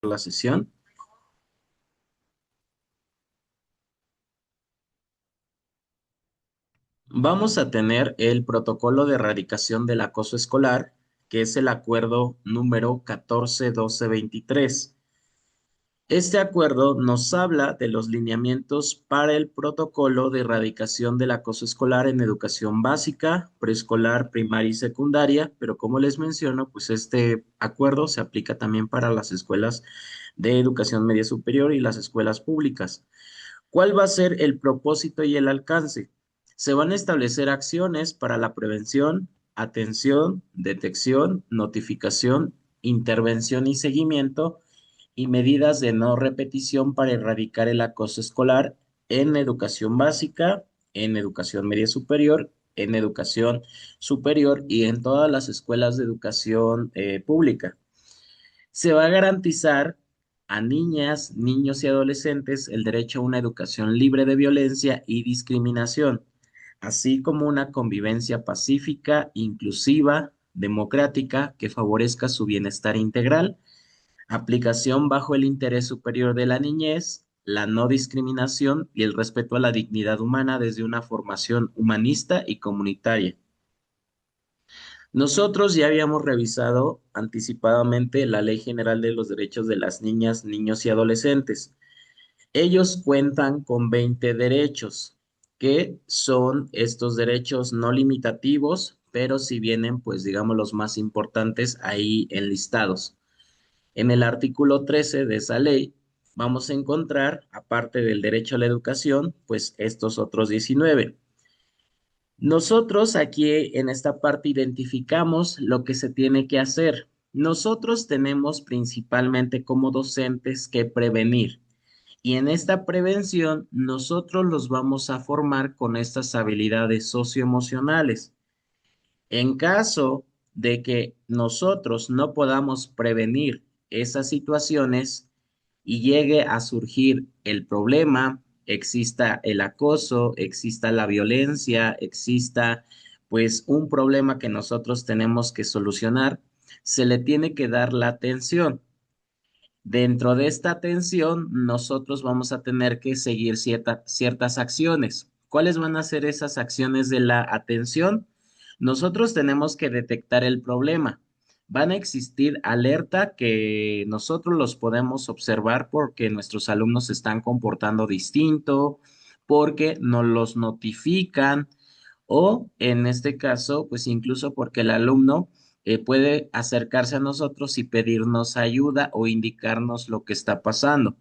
La sesión. Vamos a tener el protocolo de erradicación del acoso escolar, que es el acuerdo número 141223. Este acuerdo nos habla de los lineamientos para el protocolo de erradicación del acoso escolar en educación básica, preescolar, primaria y secundaria, pero como les menciono, pues este acuerdo se aplica también para las escuelas de educación media superior y las escuelas públicas. ¿Cuál va a ser el propósito y el alcance? Se van a establecer acciones para la prevención, atención, detección, notificación, intervención y seguimiento y medidas de no repetición para erradicar el acoso escolar en educación básica, en educación media superior, en educación superior y en todas las escuelas de educación pública. Se va a garantizar a niñas, niños y adolescentes el derecho a una educación libre de violencia y discriminación, así como una convivencia pacífica, inclusiva, democrática, que favorezca su bienestar integral, aplicación bajo el interés superior de la niñez, la no discriminación y el respeto a la dignidad humana desde una formación humanista y comunitaria. Nosotros ya habíamos revisado anticipadamente la Ley General de los Derechos de las Niñas, Niños y Adolescentes. Ellos cuentan con 20 derechos, que son estos derechos no limitativos, pero si vienen, pues digamos, los más importantes ahí enlistados. En el artículo 13 de esa ley vamos a encontrar, aparte del derecho a la educación, pues estos otros 19. Nosotros aquí en esta parte identificamos lo que se tiene que hacer. Nosotros tenemos principalmente como docentes que prevenir y en esta prevención nosotros los vamos a formar con estas habilidades socioemocionales. En caso de que nosotros no podamos prevenir esas situaciones y llegue a surgir el problema, exista el acoso, exista la violencia, exista pues un problema que nosotros tenemos que solucionar, se le tiene que dar la atención. Dentro de esta atención, nosotros vamos a tener que seguir ciertas acciones. ¿Cuáles van a ser esas acciones de la atención? Nosotros tenemos que detectar el problema. Van a existir alerta que nosotros los podemos observar porque nuestros alumnos se están comportando distinto, porque nos los notifican o en este caso, pues incluso porque el alumno puede acercarse a nosotros y pedirnos ayuda o indicarnos lo que está pasando.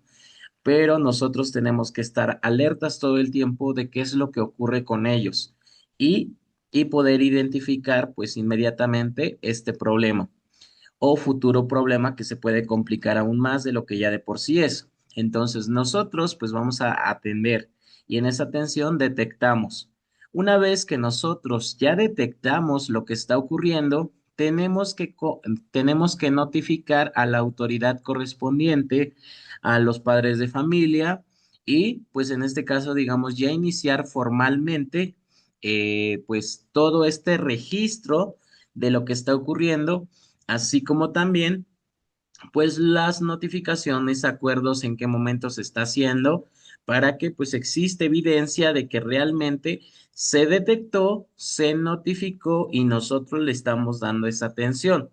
Pero nosotros tenemos que estar alertas todo el tiempo de qué es lo que ocurre con ellos y, y poder identificar pues inmediatamente este problema o futuro problema que se puede complicar aún más de lo que ya de por sí es. Entonces nosotros pues vamos a atender y en esa atención detectamos. Una vez que nosotros ya detectamos lo que está ocurriendo, tenemos que notificar a la autoridad correspondiente, a los padres de familia y pues en este caso digamos ya iniciar formalmente pues todo este registro de lo que está ocurriendo, así como también pues las notificaciones, acuerdos en qué momento se está haciendo, para que pues existe evidencia de que realmente se detectó, se notificó y nosotros le estamos dando esa atención.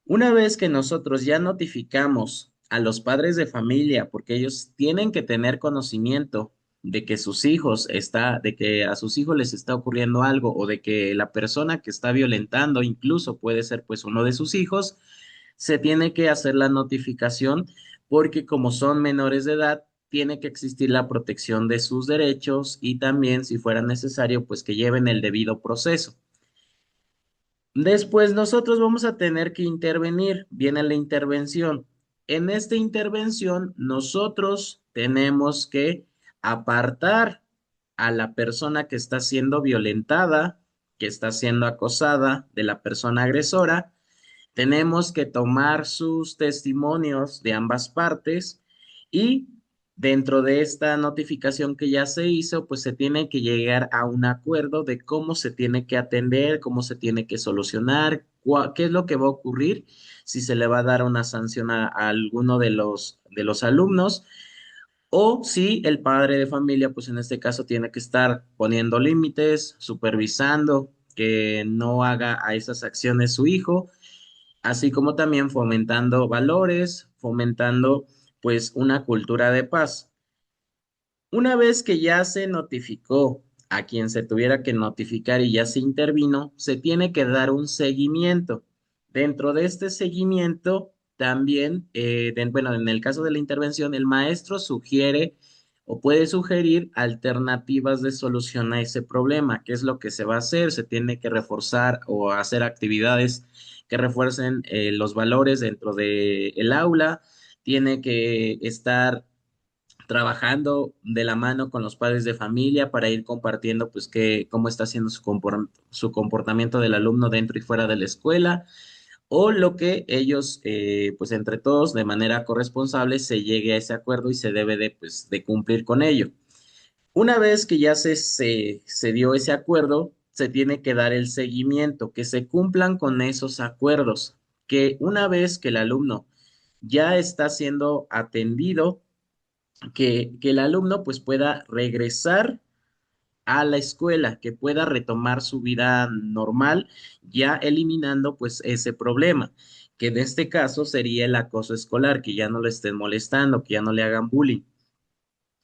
Una vez que nosotros ya notificamos a los padres de familia, porque ellos tienen que tener conocimiento de que de que a sus hijos les está ocurriendo algo o de que la persona que está violentando incluso puede ser pues uno de sus hijos, se tiene que hacer la notificación porque como son menores de edad, tiene que existir la protección de sus derechos y también, si fuera necesario, pues que lleven el debido proceso. Después nosotros vamos a tener que intervenir, viene la intervención. En esta intervención nosotros tenemos que apartar a la persona que está siendo violentada, que está siendo acosada de la persona agresora. Tenemos que tomar sus testimonios de ambas partes y Dentro de esta notificación que ya se hizo, pues se tiene que llegar a un acuerdo de cómo se tiene que atender, cómo se tiene que solucionar, qué es lo que va a ocurrir, si se le va a dar una sanción a alguno de los alumnos o si el padre de familia, pues en este caso tiene que estar poniendo límites, supervisando que no haga a esas acciones su hijo, así como también fomentando valores, fomentando pues una cultura de paz. Una vez que ya se notificó a quien se tuviera que notificar y ya se intervino, se tiene que dar un seguimiento. Dentro de este seguimiento, también, bueno, en el caso de la intervención, el maestro sugiere o puede sugerir alternativas de solución a ese problema. ¿Qué es lo que se va a hacer? Se tiene que reforzar o hacer actividades que refuercen los valores dentro del aula. Tiene que estar trabajando de la mano con los padres de familia para ir compartiendo pues cómo está haciendo su comportamiento del alumno dentro y fuera de la escuela o lo que ellos pues entre todos de manera corresponsable se llegue a ese acuerdo y se debe de pues de cumplir con ello. Una vez que ya se dio ese acuerdo, se tiene que dar el seguimiento, que se cumplan con esos acuerdos, que una vez que el alumno ya está siendo atendido, que el alumno pues pueda regresar a la escuela, que pueda retomar su vida normal, ya eliminando pues ese problema, que en este caso sería el acoso escolar, que ya no le estén molestando, que ya no le hagan bullying.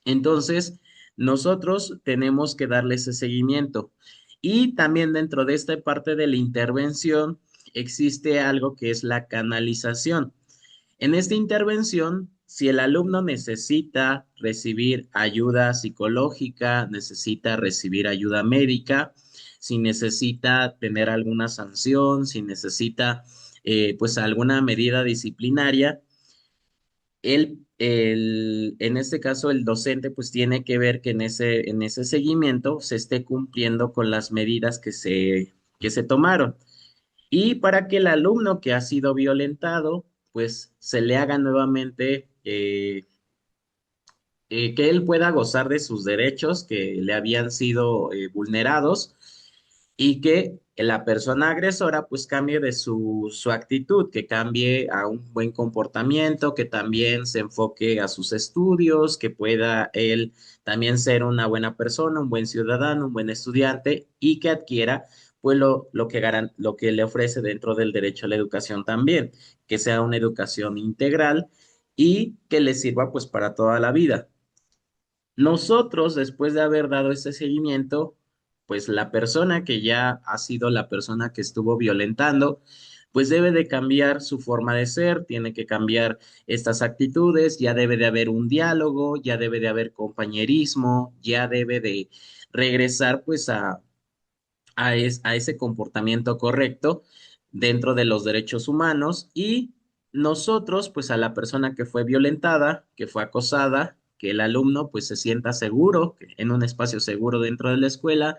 Entonces, nosotros tenemos que darle ese seguimiento. Y también dentro de esta parte de la intervención existe algo que es la canalización. En esta intervención, si el alumno necesita recibir ayuda psicológica, necesita recibir ayuda médica, si necesita tener alguna sanción, si necesita pues alguna medida disciplinaria, en este caso el docente pues tiene que ver que en ese seguimiento se esté cumpliendo con las medidas que se tomaron. Y para que el alumno que ha sido violentado, pues se le haga nuevamente, que él pueda gozar de sus derechos que le habían sido vulnerados y que la persona agresora pues cambie de su actitud, que cambie a un buen comportamiento, que también se enfoque a sus estudios, que pueda él también ser una buena persona, un buen ciudadano, un buen estudiante y que adquiera pues lo que le ofrece dentro del derecho a la educación también, que sea una educación integral y que le sirva pues para toda la vida. Nosotros, después de haber dado ese seguimiento, pues la persona que ya ha sido la persona que estuvo violentando, pues debe de cambiar su forma de ser, tiene que cambiar estas actitudes, ya debe de haber un diálogo, ya debe de haber compañerismo, ya debe de regresar pues a ese comportamiento correcto dentro de los derechos humanos y nosotros, pues a la persona que fue violentada, que fue acosada, que el alumno pues se sienta seguro, en un espacio seguro dentro de la escuela,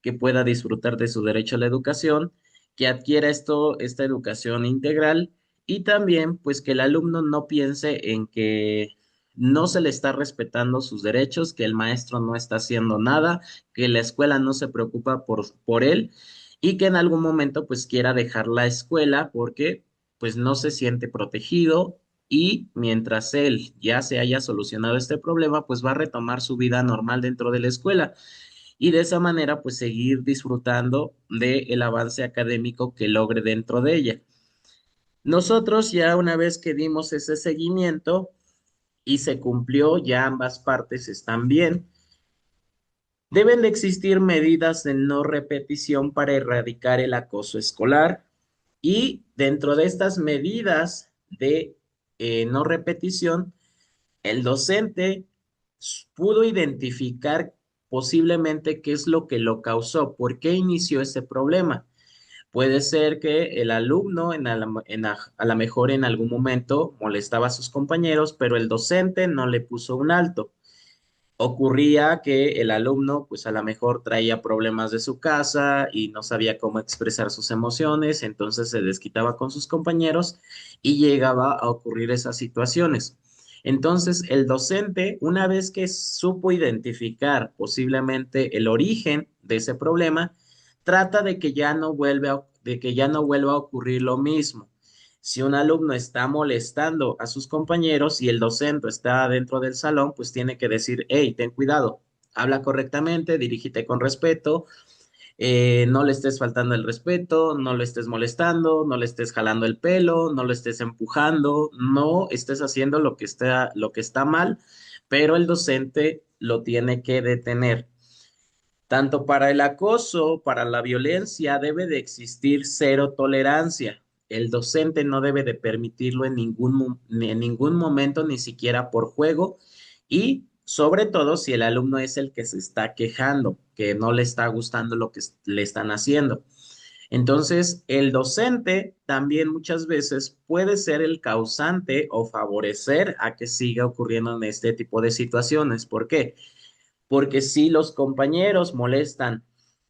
que pueda disfrutar de su derecho a la educación, que adquiera esta educación integral y también pues que el alumno no piense en que no se le está respetando sus derechos, que el maestro no está haciendo nada, que la escuela no se preocupa por él y que en algún momento pues quiera dejar la escuela porque pues no se siente protegido y mientras él ya se haya solucionado este problema pues va a retomar su vida normal dentro de la escuela y de esa manera pues seguir disfrutando del avance académico que logre dentro de ella. Nosotros ya una vez que dimos ese seguimiento y se cumplió, ya ambas partes están bien. Deben de existir medidas de no repetición para erradicar el acoso escolar y dentro de estas medidas de no repetición, el docente pudo identificar posiblemente qué es lo que lo causó, por qué inició ese problema. Puede ser que el alumno a la mejor en algún momento molestaba a sus compañeros, pero el docente no le puso un alto. Ocurría que el alumno, pues a lo mejor traía problemas de su casa y no sabía cómo expresar sus emociones, entonces se desquitaba con sus compañeros y llegaba a ocurrir esas situaciones. Entonces, el docente, una vez que supo identificar posiblemente el origen de ese problema, trata de que ya no de que ya no vuelva a ocurrir lo mismo. Si un alumno está molestando a sus compañeros y el docente está dentro del salón, pues tiene que decir, hey, ten cuidado, habla correctamente, dirígete con respeto, no le estés faltando el respeto, no lo estés molestando, no le estés jalando el pelo, no lo estés empujando, no estés haciendo lo que está mal, pero el docente lo tiene que detener. Tanto para el acoso, para la violencia, debe de existir cero tolerancia. El docente no debe de permitirlo en ni en ningún momento, ni siquiera por juego, y sobre todo si el alumno es el que se está quejando, que no le está gustando lo que le están haciendo. Entonces, el docente también muchas veces puede ser el causante o favorecer a que siga ocurriendo en este tipo de situaciones. ¿Por qué? Porque si los compañeros molestan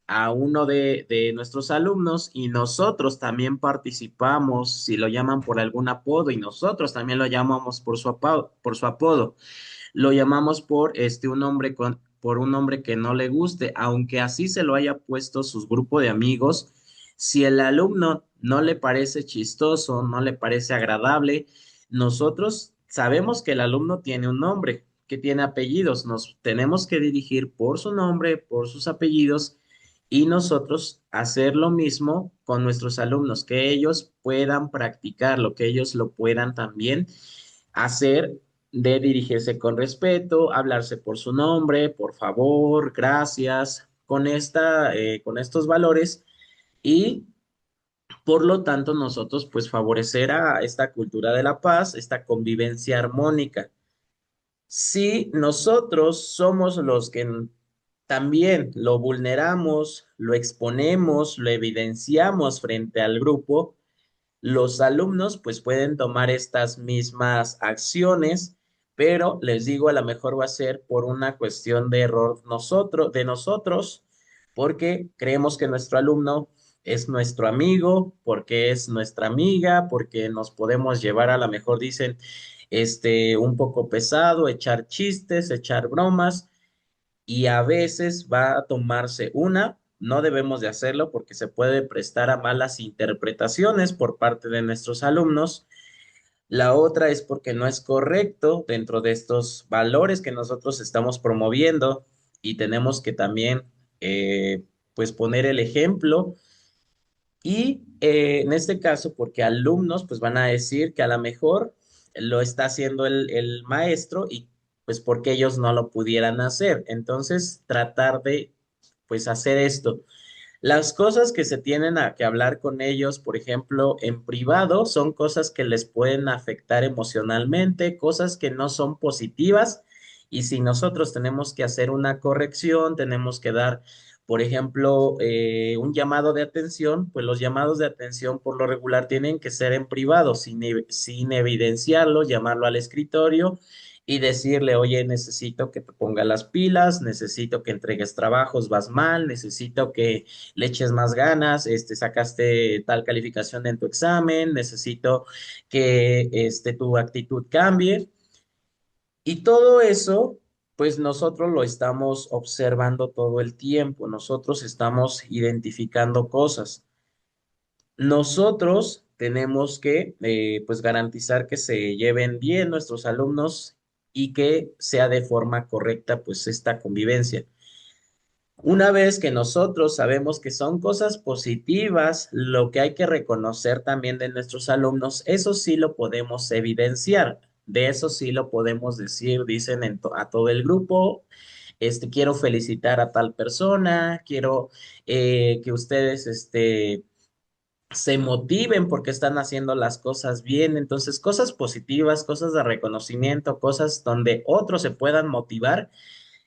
a uno de nuestros alumnos y nosotros también participamos, si lo llaman por algún apodo y nosotros también lo llamamos por su apodo, lo llamamos por un nombre por un nombre que no le guste, aunque así se lo haya puesto su grupo de amigos, si el alumno no le parece chistoso, no le parece agradable, nosotros sabemos que el alumno tiene un nombre, que tiene apellidos, nos tenemos que dirigir por su nombre, por sus apellidos y nosotros hacer lo mismo con nuestros alumnos, que ellos puedan practicarlo, que ellos lo puedan también hacer de dirigirse con respeto, hablarse por su nombre, por favor, gracias, con estos valores y por lo tanto nosotros pues favorecer a esta cultura de la paz, esta convivencia armónica. Si nosotros somos los que también lo vulneramos, lo exponemos, lo evidenciamos frente al grupo, los alumnos pues pueden tomar estas mismas acciones, pero les digo, a lo mejor va a ser por una cuestión de error de nosotros, porque creemos que nuestro alumno es nuestro amigo, porque es nuestra amiga, porque nos podemos llevar, a lo mejor dicen, un poco pesado, echar chistes, echar bromas, y a veces va a tomarse no debemos de hacerlo porque se puede prestar a malas interpretaciones por parte de nuestros alumnos. La otra es porque no es correcto dentro de estos valores que nosotros estamos promoviendo y tenemos que también, pues, poner el ejemplo. Y en este caso, porque alumnos pues van a decir que a lo mejor lo está haciendo el maestro y pues porque ellos no lo pudieran hacer. Entonces, tratar de pues hacer esto. Las cosas que se tienen a que hablar con ellos, por ejemplo, en privado, son cosas que les pueden afectar emocionalmente, cosas que no son positivas. Y si nosotros tenemos que hacer una corrección, tenemos que dar, por ejemplo, un llamado de atención, pues los llamados de atención por lo regular tienen que ser en privado, sin evidenciarlo, llamarlo al escritorio y decirle, oye, necesito que te ponga las pilas, necesito que entregues trabajos, vas mal, necesito que le eches más ganas, sacaste tal calificación en tu examen, necesito que tu actitud cambie. Y todo eso, pues nosotros lo estamos observando todo el tiempo, nosotros estamos identificando cosas. Nosotros tenemos que, pues, garantizar que se lleven bien nuestros alumnos y que sea de forma correcta, pues, esta convivencia. Una vez que nosotros sabemos que son cosas positivas, lo que hay que reconocer también de nuestros alumnos, eso sí lo podemos evidenciar, de eso sí lo podemos decir, dicen a todo el grupo, quiero felicitar a tal persona, quiero que ustedes, se motiven porque están haciendo las cosas bien. Entonces, cosas positivas, cosas de reconocimiento, cosas donde otros se puedan motivar.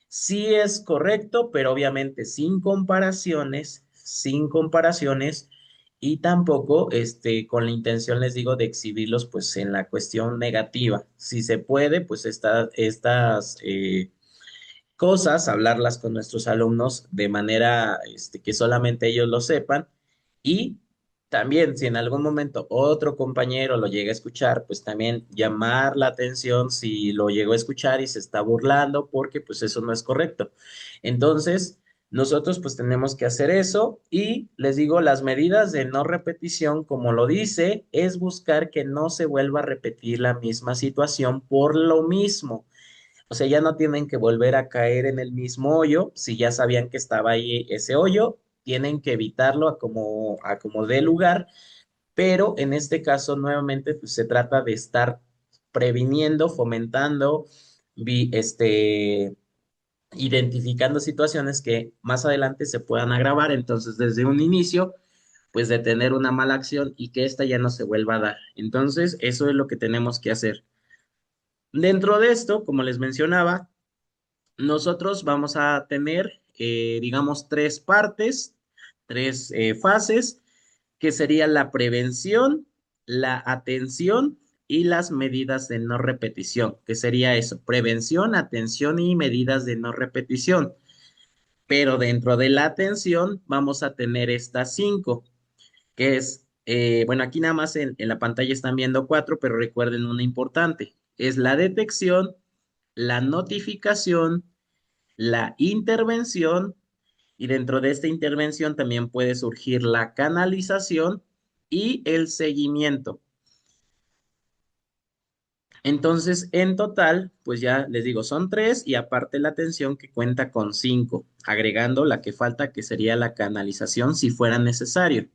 Sí es correcto, pero obviamente sin comparaciones y tampoco con la intención, les digo, de exhibirlos pues en la cuestión negativa. Si se puede, pues estas cosas, hablarlas con nuestros alumnos de manera que solamente ellos lo sepan y También, si en algún momento otro compañero lo llega a escuchar, pues también llamar la atención si lo llegó a escuchar y se está burlando, porque pues eso no es correcto. Entonces, nosotros pues tenemos que hacer eso y les digo, las medidas de no repetición, como lo dice, es buscar que no se vuelva a repetir la misma situación por lo mismo. O sea, ya no tienen que volver a caer en el mismo hoyo. Si ya sabían que estaba ahí ese hoyo, tienen que evitarlo a como dé lugar. Pero en este caso, nuevamente, pues se trata de estar previniendo, fomentando, identificando situaciones que más adelante se puedan agravar. Entonces, desde un inicio, pues detener una mala acción y que ésta ya no se vuelva a dar. Entonces, eso es lo que tenemos que hacer. Dentro de esto, como les mencionaba, nosotros vamos a tener, digamos, tres partes, tres fases, que sería la prevención, la atención y las medidas de no repetición, que sería eso, prevención, atención y medidas de no repetición. Pero dentro de la atención vamos a tener estas cinco, que es, bueno, aquí nada más en la pantalla están viendo cuatro, pero recuerden una importante, es la detección, la notificación, la intervención, y dentro de esta intervención también puede surgir la canalización y el seguimiento. Entonces, en total, pues ya les digo, son tres y aparte la atención que cuenta con cinco, agregando la que falta que sería la canalización si fuera necesario.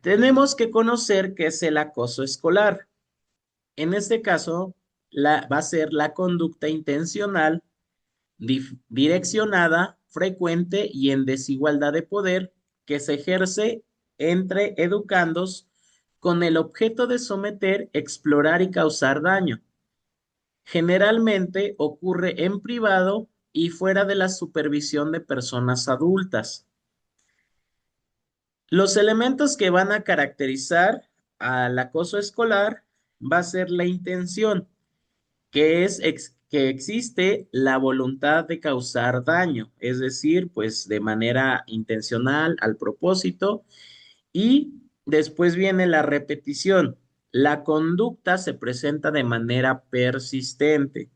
Tenemos que conocer qué es el acoso escolar. En este caso, va a ser la conducta intencional direccionada, frecuente y en desigualdad de poder que se ejerce entre educandos con el objeto de someter, explorar y causar daño. Generalmente ocurre en privado y fuera de la supervisión de personas adultas. Los elementos que van a caracterizar al acoso escolar va a ser la intención, que es que existe la voluntad de causar daño, es decir, pues de manera intencional, al propósito, y después viene la repetición. La conducta se presenta de manera persistente.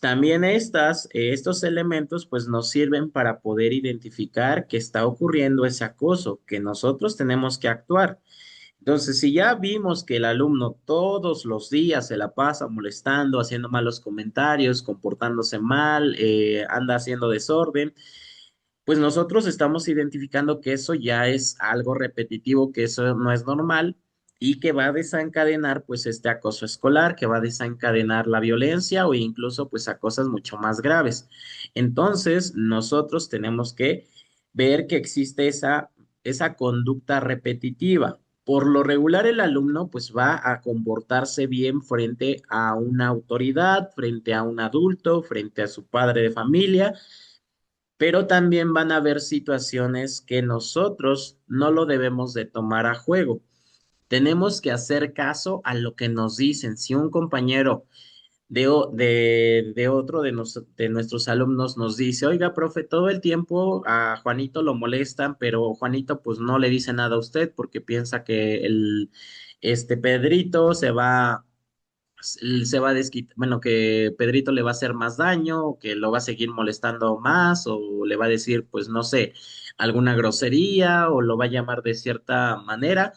También estos elementos pues nos sirven para poder identificar que está ocurriendo ese acoso, que nosotros tenemos que actuar. Entonces, si ya vimos que el alumno todos los días se la pasa molestando, haciendo malos comentarios, comportándose mal, anda haciendo desorden, pues nosotros estamos identificando que eso ya es algo repetitivo, que eso no es normal y que va a desencadenar pues este acoso escolar, que va a desencadenar la violencia o incluso pues a cosas mucho más graves. Entonces, nosotros tenemos que ver que existe esa conducta repetitiva. Por lo regular, el alumno pues va a comportarse bien frente a una autoridad, frente a un adulto, frente a su padre de familia, pero también van a haber situaciones que nosotros no lo debemos de tomar a juego. Tenemos que hacer caso a lo que nos dicen. Si un compañero de otro de nuestros alumnos nos dice, oiga, profe, todo el tiempo a Juanito lo molestan, pero Juanito pues no le dice nada a usted porque piensa que este Pedrito se va a desquitar, bueno, que Pedrito le va a hacer más daño, o que lo va a seguir molestando más, o le va a decir, pues no sé, alguna grosería, o lo va a llamar de cierta manera,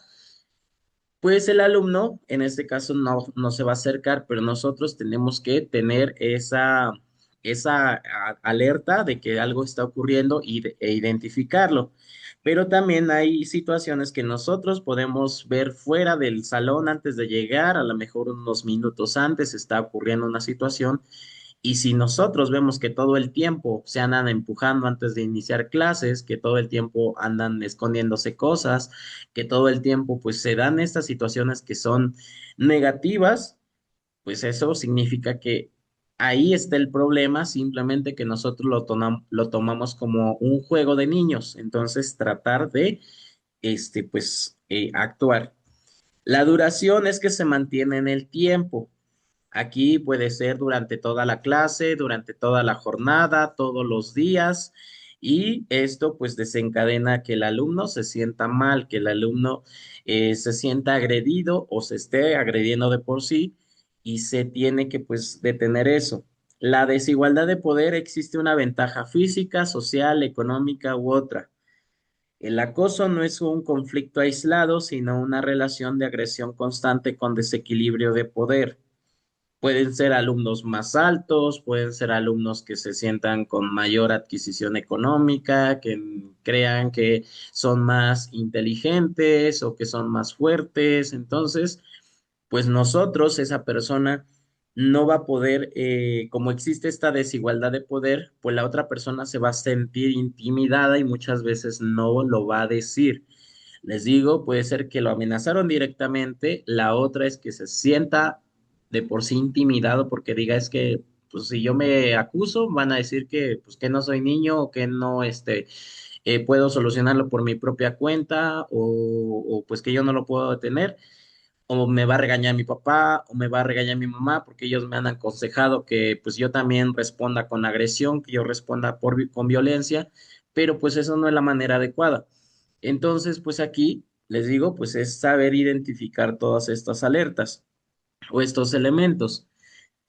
pues el alumno, en este caso, no se va a acercar, pero nosotros tenemos que tener esa alerta de que algo está ocurriendo e identificarlo. Pero también hay situaciones que nosotros podemos ver fuera del salón antes de llegar, a lo mejor unos minutos antes está ocurriendo una situación y si nosotros vemos que todo el tiempo se andan empujando antes de iniciar clases, que todo el tiempo andan escondiéndose cosas, que todo el tiempo pues se dan estas situaciones que son negativas, pues eso significa que ahí está el problema, simplemente que nosotros lo tomamos como un juego de niños. Entonces tratar de, pues, actuar. La duración es que se mantiene en el tiempo. Aquí puede ser durante toda la clase, durante toda la jornada, todos los días Y esto pues desencadena que el alumno se sienta mal, que el alumno se sienta agredido o se esté agrediendo de por sí y se tiene que pues detener eso. La desigualdad de poder existe una ventaja física, social, económica u otra. El acoso no es un conflicto aislado, sino una relación de agresión constante con desequilibrio de poder. Pueden ser alumnos más altos, pueden ser alumnos que se sientan con mayor adquisición económica, que crean que son más inteligentes o que son más fuertes. Entonces, pues nosotros, esa persona, no va a poder, como existe esta desigualdad de poder, pues la otra persona se va a sentir intimidada y muchas veces no lo va a decir. Les digo, puede ser que lo amenazaron directamente, la otra es que se sienta de por sí intimidado porque diga es que, pues si yo me acuso, van a decir que, pues que no soy niño o que no, puedo solucionarlo por mi propia cuenta o pues que yo no lo puedo detener o me va a regañar mi papá, o me va a regañar mi mamá, porque ellos me han aconsejado que pues yo también responda con agresión, que yo responda con violencia, pero pues eso no es la manera adecuada. Entonces, pues aquí les digo, pues es saber identificar todas estas alertas o estos elementos.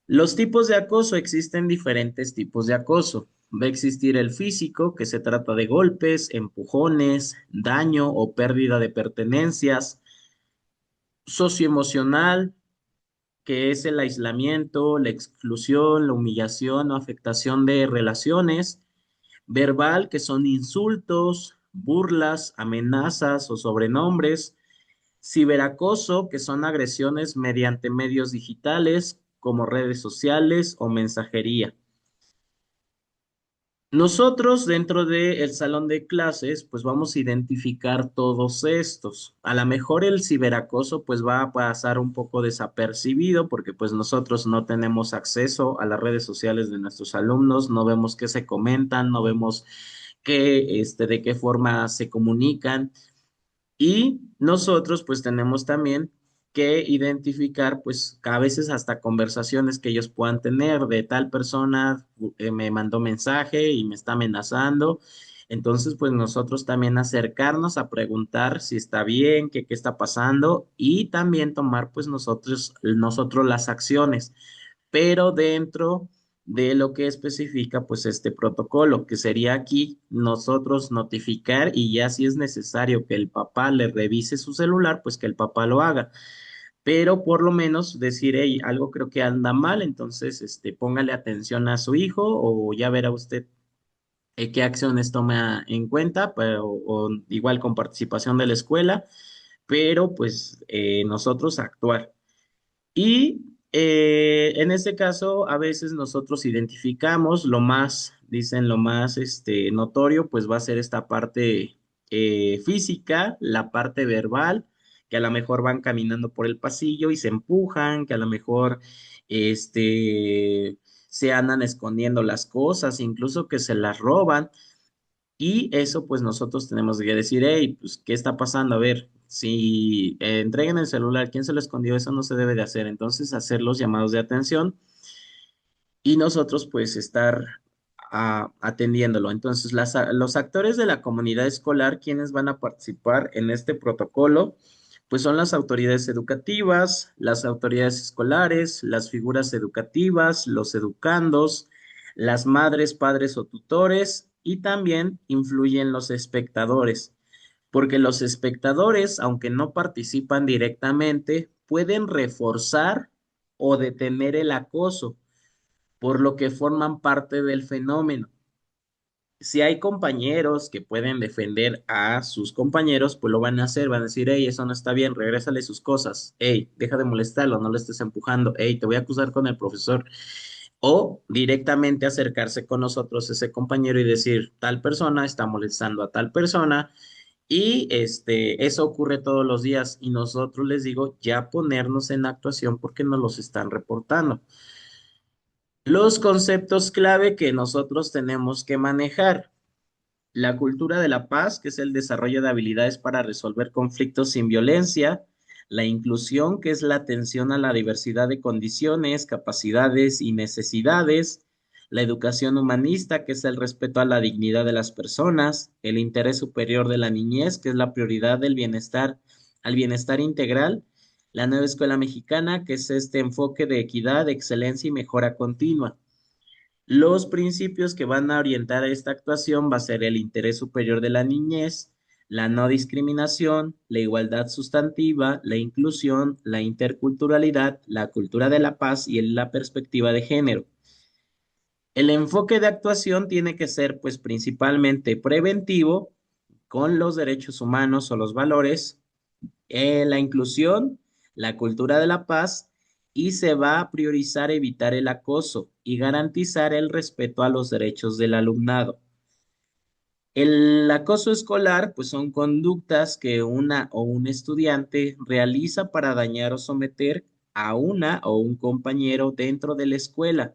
Los tipos de acoso, existen diferentes tipos de acoso. Va a existir el físico, que se trata de golpes, empujones, daño o pérdida de pertenencias. Socioemocional, que es el aislamiento, la exclusión, la humillación o afectación de relaciones. Verbal, que son insultos, burlas, amenazas o sobrenombres. Ciberacoso, que son agresiones mediante medios digitales como redes sociales o mensajería. Nosotros dentro del salón de clases, pues vamos a identificar todos estos. A lo mejor el ciberacoso pues va a pasar un poco desapercibido porque pues nosotros no tenemos acceso a las redes sociales de nuestros alumnos, no vemos qué se comentan, no vemos de qué forma se comunican. Y nosotros pues tenemos también que identificar pues a veces hasta conversaciones que ellos puedan tener de tal persona me mandó mensaje y me está amenazando. Entonces pues nosotros también acercarnos a preguntar si está bien, qué está pasando y también tomar pues nosotros las acciones, pero dentro de lo que especifica pues este protocolo, que sería aquí nosotros notificar y ya si es necesario que el papá le revise su celular, pues que el papá lo haga. Pero por lo menos decir, hey, algo creo que anda mal, entonces póngale atención a su hijo o ya verá usted qué acciones toma en cuenta, pero, o igual con participación de la escuela, pero pues nosotros actuar. Y en este caso, a veces nosotros identificamos lo más, dicen lo más notorio, pues va a ser esta parte física, la parte verbal, que a lo mejor van caminando por el pasillo y se empujan, que a lo mejor se andan escondiendo las cosas, incluso que se las roban. Y eso pues nosotros tenemos que decir, hey, pues, ¿qué está pasando? A ver, si entreguen el celular, ¿quién se lo escondió? Eso no se debe de hacer. Entonces, hacer los llamados de atención y nosotros pues estar atendiéndolo. Entonces, los actores de la comunidad escolar, quienes van a participar en este protocolo, pues son las autoridades educativas, las autoridades escolares, las figuras educativas, los educandos, las madres, padres o tutores y también influyen los espectadores, porque los espectadores, aunque no participan directamente, pueden reforzar o detener el acoso por lo que forman parte del fenómeno. Si hay compañeros que pueden defender a sus compañeros, pues lo van a hacer, van a decir, hey, eso no está bien, regrésale sus cosas, hey, deja de molestarlo, no lo estés empujando, hey, te voy a acusar con el profesor. O directamente acercarse con nosotros ese compañero y decir, tal persona está molestando a tal persona, y eso ocurre todos los días y nosotros les digo ya ponernos en actuación porque nos los están reportando. Los conceptos clave que nosotros tenemos que manejar. La cultura de la paz, que es el desarrollo de habilidades para resolver conflictos sin violencia. La inclusión, que es la atención a la diversidad de condiciones, capacidades y necesidades. la educación humanista, que es el respeto a la dignidad de las personas, el interés superior de la niñez, que es la prioridad del bienestar al bienestar integral, la nueva escuela mexicana, que es este enfoque de equidad, excelencia y mejora continua. Los principios que van a orientar esta actuación va a ser el interés superior de la niñez, la no discriminación, la igualdad sustantiva, la inclusión, la interculturalidad, la cultura de la paz y la perspectiva de género. El enfoque de actuación tiene que ser, pues, principalmente preventivo con los derechos humanos o los valores, la inclusión, la cultura de la paz y se va a priorizar evitar el acoso y garantizar el respeto a los derechos del alumnado. El acoso escolar, pues son conductas que una o un estudiante realiza para dañar o someter a una o un compañero dentro de la escuela.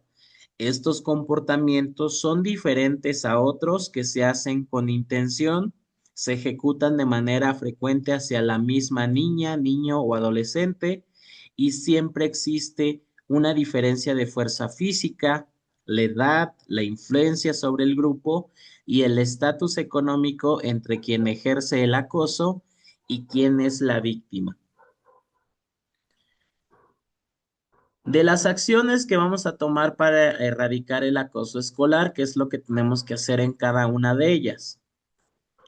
Estos comportamientos son diferentes a otros que se hacen con intención, se ejecutan de manera frecuente hacia la misma niña, niño o adolescente y siempre existe una diferencia de fuerza física, la edad, la influencia sobre el grupo y el estatus económico entre quien ejerce el acoso y quien es la víctima. De las acciones que vamos a tomar para erradicar el acoso escolar, ¿qué es lo que tenemos que hacer en cada una de ellas?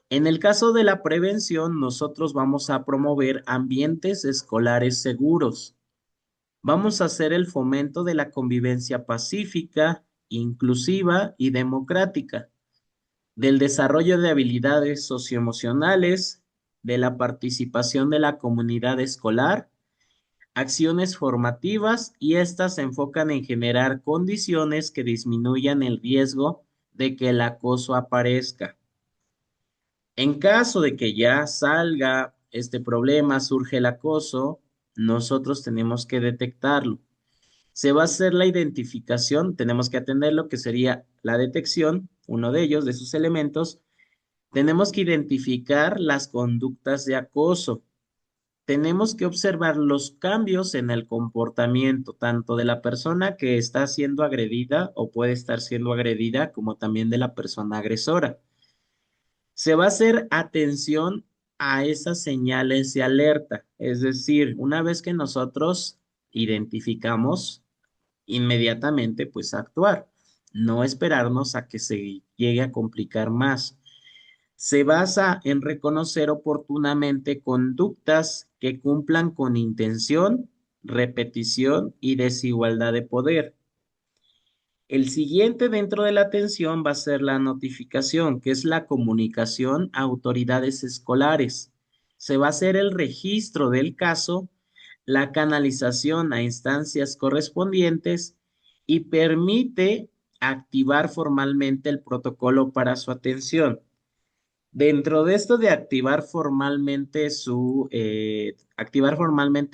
En el caso de la prevención, nosotros vamos a promover ambientes escolares seguros. Vamos a hacer el fomento de la convivencia pacífica, inclusiva y democrática, del desarrollo de habilidades socioemocionales, de la participación de la comunidad escolar, acciones formativas y estas se enfocan en generar condiciones que disminuyan el riesgo de que el acoso aparezca. En caso de que ya salga este problema, surge el acoso, nosotros tenemos que detectarlo. Se va a hacer la identificación, tenemos que atender lo que sería la detección, uno de ellos, de sus elementos. Tenemos que identificar las conductas de acoso. Tenemos que observar los cambios en el comportamiento, tanto de la persona que está siendo agredida o puede estar siendo agredida, como también de la persona agresora. Se va a hacer atención a esas señales de alerta, es decir, una vez que nosotros identificamos, inmediatamente pues actuar, no esperarnos a que se llegue a complicar más. Se basa en reconocer oportunamente conductas que cumplan con intención, repetición y desigualdad de poder. El siguiente dentro de la atención va a ser la notificación, que es la comunicación a autoridades escolares. Se va a hacer el registro del caso, la canalización a instancias correspondientes y permite activar formalmente el protocolo para su atención. Dentro de esto de activar formalmente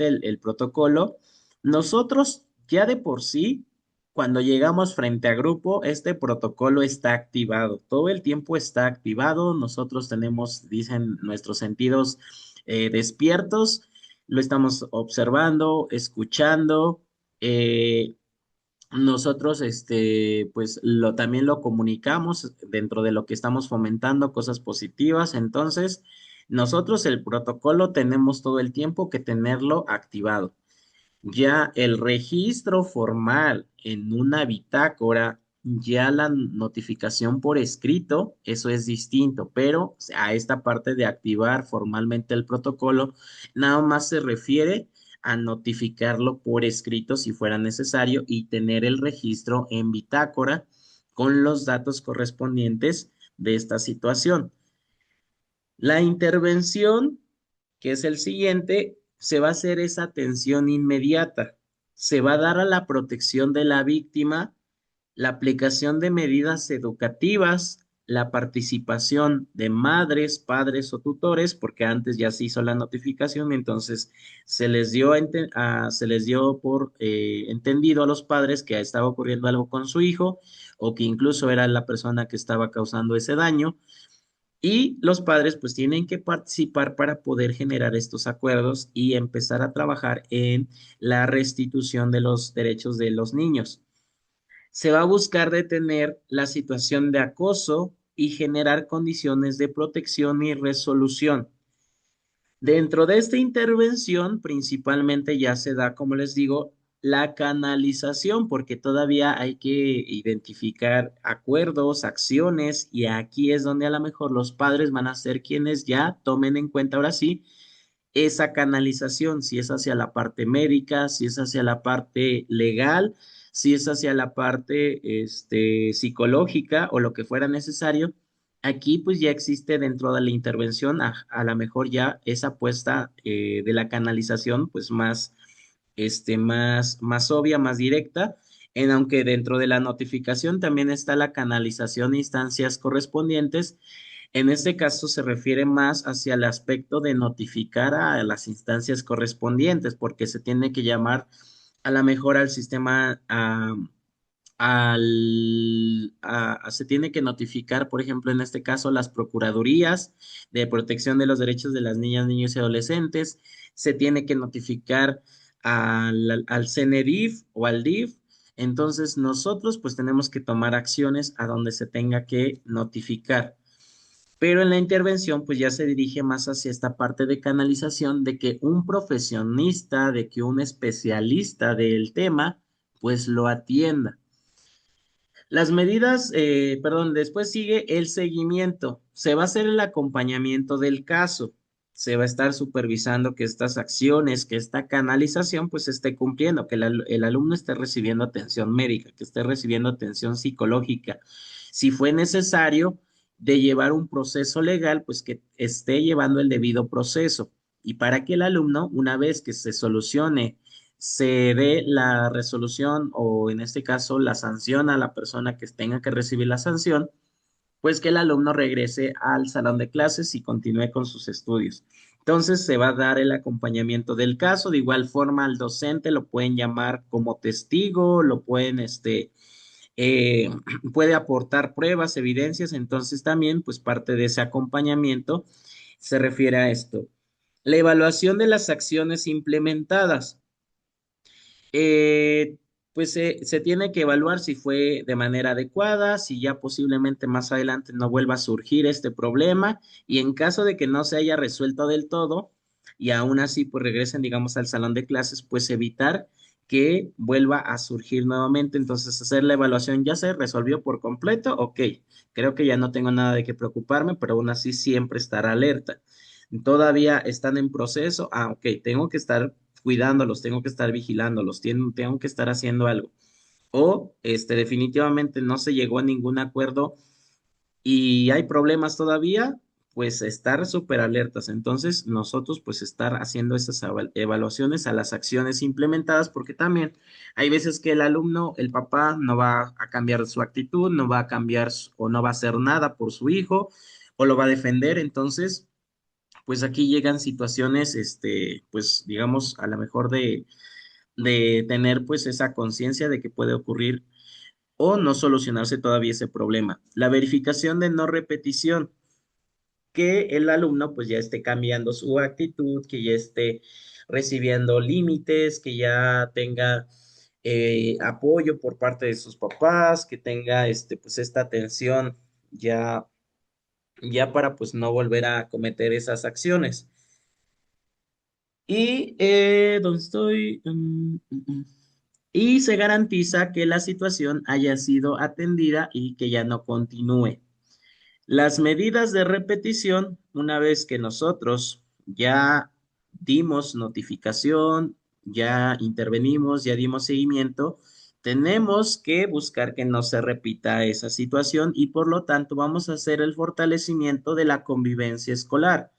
el protocolo, nosotros ya de por sí, cuando llegamos frente a grupo, este protocolo está activado. Todo el tiempo está activado. Nosotros tenemos, dicen nuestros sentidos despiertos, lo estamos observando, escuchando. eh, Nosotros, pues también lo comunicamos dentro de lo que estamos fomentando, cosas positivas. Entonces, nosotros el protocolo tenemos todo el tiempo que tenerlo activado. Ya el registro formal en una bitácora, ya la notificación por escrito, eso es distinto, pero a esta parte de activar formalmente el protocolo, nada más se refiere a notificarlo por escrito si fuera necesario y tener el registro en bitácora con los datos correspondientes de esta situación. La intervención, que es el siguiente, se va a hacer esa atención inmediata. Se va a dar a la protección de la víctima, la aplicación de medidas educativas, la participación de madres, padres o tutores, porque antes ya se hizo la notificación, entonces se les dio por entendido a los padres que estaba ocurriendo algo con su hijo o que incluso era la persona que estaba causando ese daño. Y los padres pues tienen que participar para poder generar estos acuerdos y empezar a trabajar en la restitución de los derechos de los niños. Se va a buscar detener la situación de acoso y generar condiciones de protección y resolución. Dentro de esta intervención, principalmente ya se da, como les digo, la canalización, porque todavía hay que identificar acuerdos, acciones, y aquí es donde a lo mejor los padres van a ser quienes ya tomen en cuenta ahora sí esa canalización, si es hacia la parte médica, si es hacia la parte legal, si es hacia la parte psicológica o lo que fuera necesario. Aquí pues ya existe dentro de la intervención a lo mejor ya esa apuesta de la canalización pues más obvia, más directa, en aunque dentro de la notificación también está la canalización a instancias correspondientes. En este caso se refiere más hacia el aspecto de notificar a las instancias correspondientes, porque se tiene que llamar a la mejor al sistema, se tiene que notificar, por ejemplo, en este caso, las procuradurías de protección de los derechos de las niñas, niños y adolescentes, se tiene que notificar al CNDIF o al DIF. Entonces, nosotros pues tenemos que tomar acciones a donde se tenga que notificar. Pero en la intervención, pues ya se dirige más hacia esta parte de canalización, de que un profesionista, de que un especialista del tema, pues lo atienda. Las medidas, perdón, después sigue el seguimiento. Se va a hacer el acompañamiento del caso. Se va a estar supervisando que estas acciones, que esta canalización, pues se esté cumpliendo, que el alumno esté recibiendo atención médica, que esté recibiendo atención psicológica. Si fue necesario de llevar un proceso legal, pues que esté llevando el debido proceso. Y para que el alumno, una vez que se solucione, se dé la resolución o en este caso la sanción a la persona que tenga que recibir la sanción, pues que el alumno regrese al salón de clases y continúe con sus estudios. Entonces se va a dar el acompañamiento del caso, de igual forma al docente lo pueden llamar como testigo, lo pueden, eh, puede aportar pruebas, evidencias, entonces también pues parte de ese acompañamiento se refiere a esto. La evaluación de las acciones implementadas. Eh, pues se tiene que evaluar si fue de manera adecuada, si ya posiblemente más adelante no vuelva a surgir este problema y en caso de que no se haya resuelto del todo y aún así pues regresen digamos al salón de clases, pues evitar que vuelva a surgir nuevamente. Entonces hacer la evaluación ya se resolvió por completo, ok, creo que ya no tengo nada de qué preocuparme, pero aún así siempre estar alerta. Todavía están en proceso, ok, tengo que estar cuidándolos, tengo que estar vigilándolos, tengo que estar haciendo algo. O definitivamente no se llegó a ningún acuerdo y hay problemas todavía, pues estar súper alertas. Entonces, nosotros pues estar haciendo esas evaluaciones a las acciones implementadas, porque también hay veces que el alumno, el papá, no va a cambiar su actitud, no va a cambiar o no va a hacer nada por su hijo o lo va a defender. Entonces, pues aquí llegan situaciones, pues digamos, a lo mejor de tener pues esa conciencia de que puede ocurrir o no solucionarse todavía ese problema. La verificación de no repetición, que el alumno pues ya esté cambiando su actitud, que ya esté recibiendo límites, que ya tenga apoyo por parte de sus papás, que tenga pues esta atención ya, ya para pues no volver a cometer esas acciones. Y, ¿dónde estoy? Y se garantiza que la situación haya sido atendida y que ya no continúe. Las medidas de repetición, una vez que nosotros ya dimos notificación, ya intervenimos, ya dimos seguimiento, tenemos que buscar que no se repita esa situación y por lo tanto vamos a hacer el fortalecimiento de la convivencia escolar,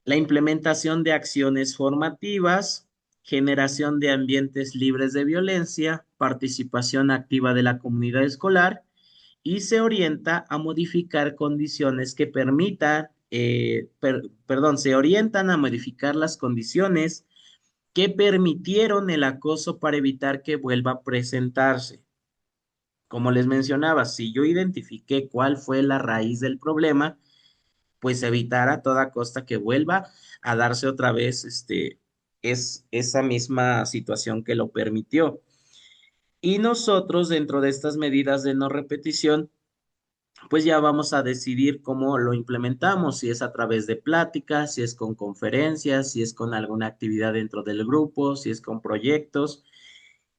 la implementación de acciones formativas, generación de ambientes libres de violencia, participación activa de la comunidad escolar y se orienta a modificar condiciones que permitan, perdón, se orientan a modificar las condiciones que permitieron el acoso para evitar que vuelva a presentarse. Como les mencionaba, si yo identifiqué cuál fue la raíz del problema, pues evitar a toda costa que vuelva a darse otra vez esa misma situación que lo permitió. Y nosotros, dentro de estas medidas de no repetición, pues ya vamos a decidir cómo lo implementamos, si es a través de pláticas, si es con conferencias, si es con alguna actividad dentro del grupo, si es con proyectos.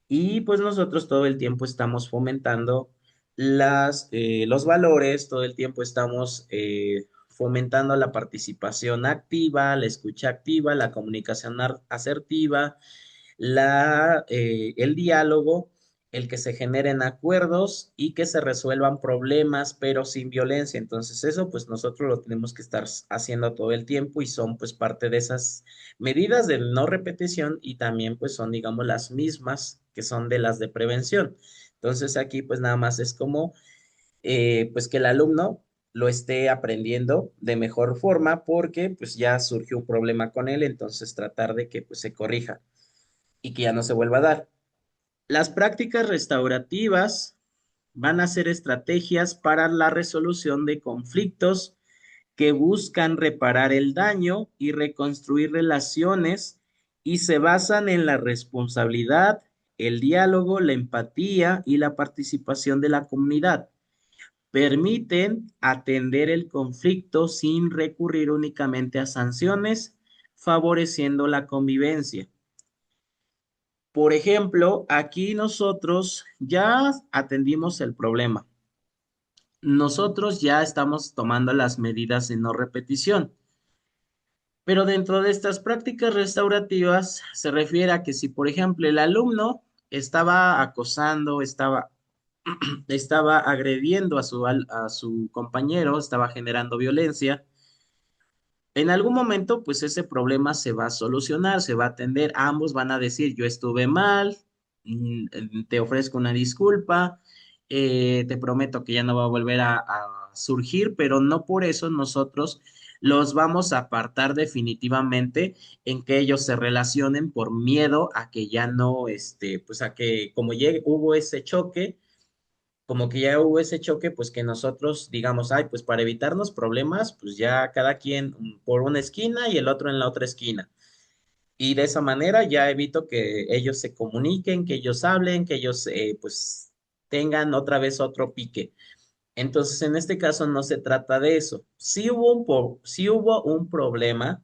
Y pues nosotros todo el tiempo estamos fomentando los valores, todo el tiempo estamos fomentando la participación activa, la escucha activa, la comunicación asertiva, el diálogo, el que se generen acuerdos y que se resuelvan problemas, pero sin violencia. Entonces eso pues nosotros lo tenemos que estar haciendo todo el tiempo y son pues parte de esas medidas de no repetición y también pues son digamos las mismas que son de las de prevención. Entonces aquí pues nada más es como pues que el alumno lo esté aprendiendo de mejor forma porque pues ya surgió un problema con él, entonces tratar de que pues se corrija y que ya no se vuelva a dar. Las prácticas restaurativas van a ser estrategias para la resolución de conflictos que buscan reparar el daño y reconstruir relaciones y se basan en la responsabilidad, el diálogo, la empatía y la participación de la comunidad. Permiten atender el conflicto sin recurrir únicamente a sanciones, favoreciendo la convivencia. Por ejemplo, aquí nosotros ya atendimos el problema. Nosotros ya estamos tomando las medidas de no repetición, pero dentro de estas prácticas restaurativas se refiere a que si, por ejemplo, el alumno estaba acosando, estaba agrediendo a su compañero, estaba generando violencia, en algún momento, pues ese problema se va a solucionar, se va a atender, ambos van a decir, yo estuve mal, te ofrezco una disculpa, te prometo que ya no va a volver a surgir, pero no por eso nosotros los vamos a apartar definitivamente en que ellos se relacionen por miedo a que ya no, pues a que como hubo ese choque, como que ya hubo ese choque, pues que nosotros digamos, ay, pues para evitarnos problemas, pues ya cada quien por una esquina y el otro en la otra esquina. Y de esa manera ya evito que ellos se comuniquen, que ellos hablen, que ellos pues tengan otra vez otro pique. Entonces, en este caso no se trata de eso. Sí hubo un problema,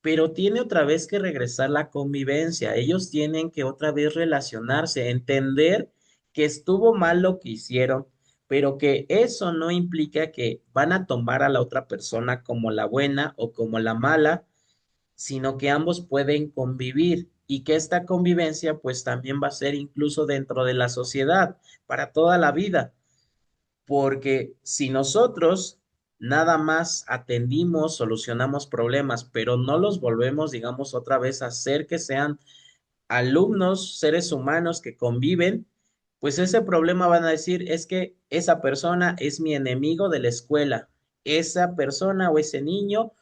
pero tiene otra vez que regresar la convivencia. Ellos tienen que otra vez relacionarse, entender que estuvo mal lo que hicieron, pero que eso no implica que van a tomar a la otra persona como la buena o como la mala, sino que ambos pueden convivir y que esta convivencia pues también va a ser incluso dentro de la sociedad para toda la vida. Porque si nosotros nada más atendimos, solucionamos problemas, pero no los volvemos, digamos, otra vez a hacer que sean alumnos, seres humanos que conviven, pues ese problema van a decir es que esa persona es mi enemigo de la escuela, esa persona o ese niño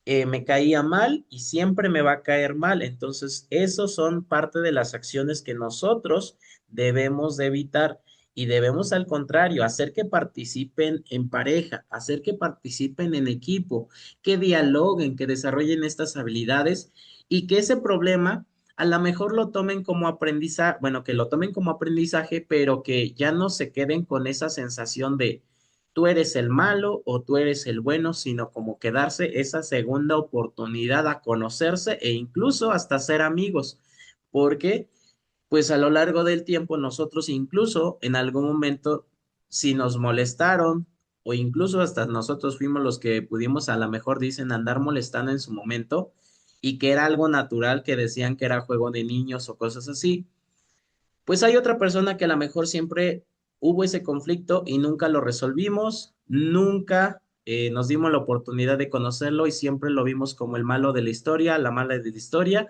me caía mal y siempre me va a caer mal. Entonces, esos son parte de las acciones que nosotros debemos de evitar y debemos al contrario hacer que participen en pareja, hacer que participen en equipo, que dialoguen, que desarrollen estas habilidades y que ese problema a lo mejor lo tomen como aprendizaje, bueno, que lo tomen como aprendizaje, pero que ya no se queden con esa sensación de tú eres el malo o tú eres el bueno, sino como que darse esa segunda oportunidad a conocerse e incluso hasta ser amigos, porque pues a lo largo del tiempo nosotros incluso en algún momento si nos molestaron o incluso hasta nosotros fuimos los que pudimos a lo mejor dicen andar molestando en su momento y que era algo natural que decían que era juego de niños o cosas así, pues hay otra persona que a lo mejor siempre hubo ese conflicto y nunca lo resolvimos, nunca nos dimos la oportunidad de conocerlo y siempre lo vimos como el malo de la historia, la mala de la historia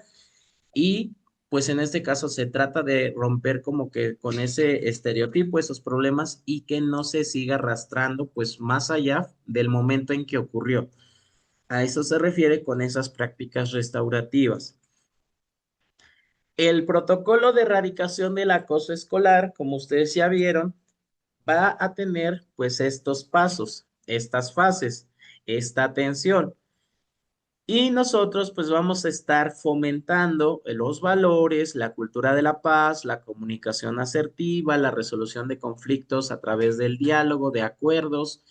y pues en este caso se trata de romper como que con ese estereotipo, esos problemas y que no se siga arrastrando pues más allá del momento en que ocurrió. A eso se refiere con esas prácticas restaurativas. El protocolo de erradicación del acoso escolar, como ustedes ya vieron, va a tener pues estos pasos, estas fases, esta atención. Y nosotros pues vamos a estar fomentando los valores, la cultura de la paz, la comunicación asertiva, la resolución de conflictos a través del diálogo, de acuerdos,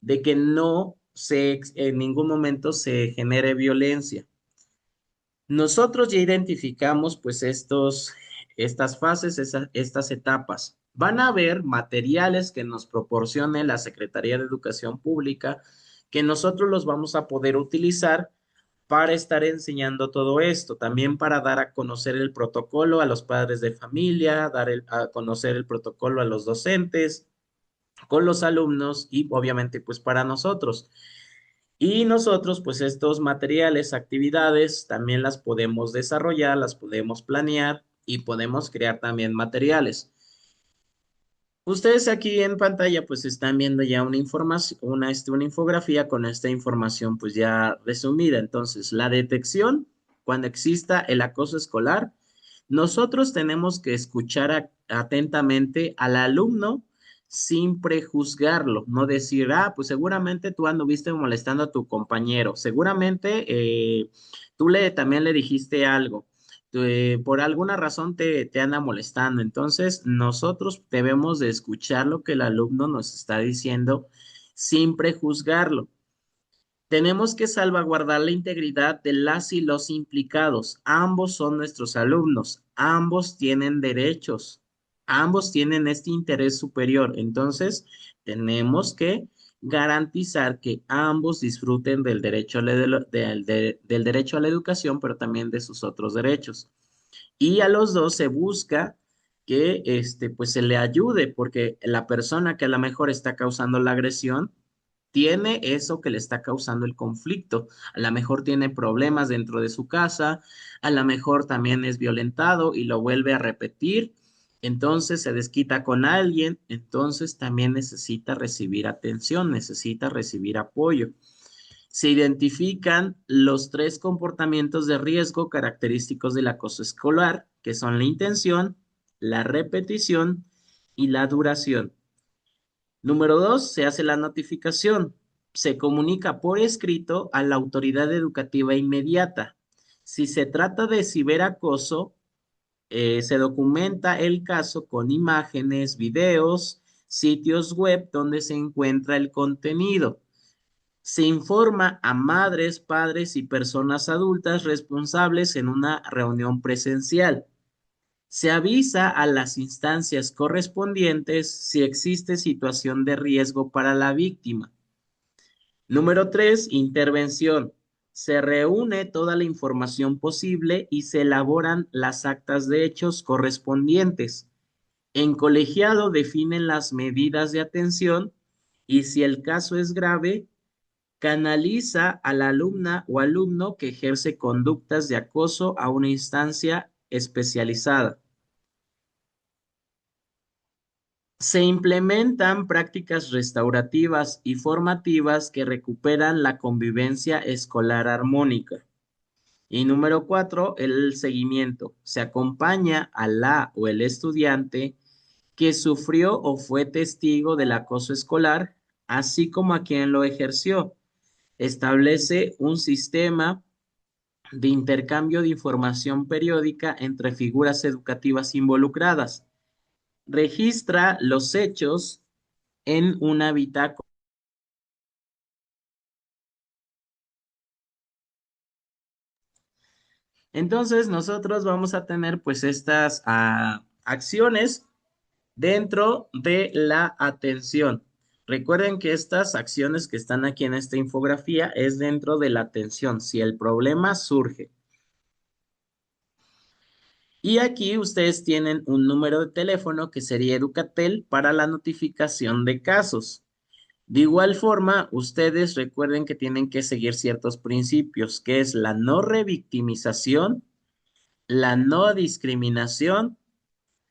de que no se en ningún momento se genere violencia. Nosotros ya identificamos pues estas fases, estas etapas. Van a haber materiales que nos proporcione la Secretaría de Educación Pública que nosotros los vamos a poder utilizar para estar enseñando todo esto, también para dar a conocer el protocolo a los padres de familia, a conocer el protocolo a los docentes, con los alumnos y obviamente pues para nosotros. Y nosotros, pues estos materiales, actividades, también las podemos desarrollar, las podemos planear y podemos crear también materiales. Ustedes aquí en pantalla pues están viendo ya una información, una infografía con esta información pues ya resumida. Entonces, la detección, cuando exista el acoso escolar, nosotros tenemos que escuchar atentamente al alumno sin prejuzgarlo, no decir, ah, pues seguramente tú anduviste molestando a tu compañero, seguramente también le dijiste algo por alguna razón te anda molestando. Entonces, nosotros debemos de escuchar lo que el alumno nos está diciendo sin prejuzgarlo. Tenemos que salvaguardar la integridad de las y los implicados. Ambos son nuestros alumnos, ambos tienen derechos, ambos tienen este interés superior. Entonces, tenemos que garantizar que ambos disfruten del derecho del derecho a la educación, pero también de sus otros derechos. Y a los dos se busca que pues se le ayude, porque la persona que a lo mejor está causando la agresión tiene eso que le está causando el conflicto. A lo mejor tiene problemas dentro de su casa, a lo mejor también es violentado y lo vuelve a repetir, entonces se desquita con alguien, entonces también necesita recibir atención, necesita recibir apoyo. Se identifican los tres comportamientos de riesgo característicos del acoso escolar, que son la intención, la repetición y la duración. Número dos, se hace la notificación. Se comunica por escrito a la autoridad educativa inmediata. Si se trata de ciberacoso, se documenta el caso con imágenes, videos, sitios web donde se encuentra el contenido. Se informa a madres, padres y personas adultas responsables en una reunión presencial. Se avisa a las instancias correspondientes si existe situación de riesgo para la víctima. Número 3, intervención. Se reúne toda la información posible y se elaboran las actas de hechos correspondientes. En colegiado definen las medidas de atención y si el caso es grave, canaliza a la alumna o alumno que ejerce conductas de acoso a una instancia especializada. Se implementan prácticas restaurativas y formativas que recuperan la convivencia escolar armónica. Y número 4, el seguimiento. Se acompaña a la o el estudiante que sufrió o fue testigo del acoso escolar, así como a quien lo ejerció. Establece un sistema de intercambio de información periódica entre figuras educativas involucradas. Registra los hechos en una bitácora. Entonces, nosotros vamos a tener pues estas acciones dentro de la atención. Recuerden que estas acciones que están aquí en esta infografía es dentro de la atención, si el problema surge. Y aquí ustedes tienen un número de teléfono que sería Educatel para la notificación de casos. De igual forma, ustedes recuerden que tienen que seguir ciertos principios, que es la no revictimización, la no discriminación,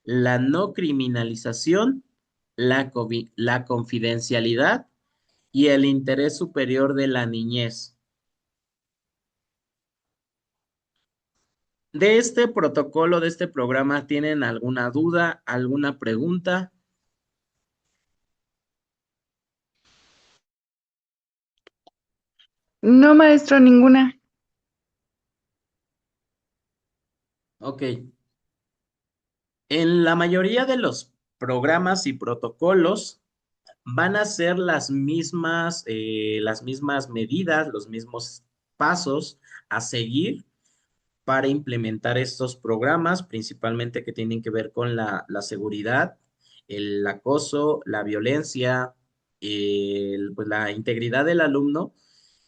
la no criminalización, la confidencialidad y el interés superior de la niñez. De este protocolo, de este programa, ¿tienen alguna duda, alguna pregunta? No, maestro, ninguna. Ok. En la mayoría de los programas y protocolos van a ser las mismas medidas, los mismos pasos a seguir para implementar estos programas, principalmente que tienen que ver con la seguridad, el acoso, la violencia, pues, la integridad del alumno.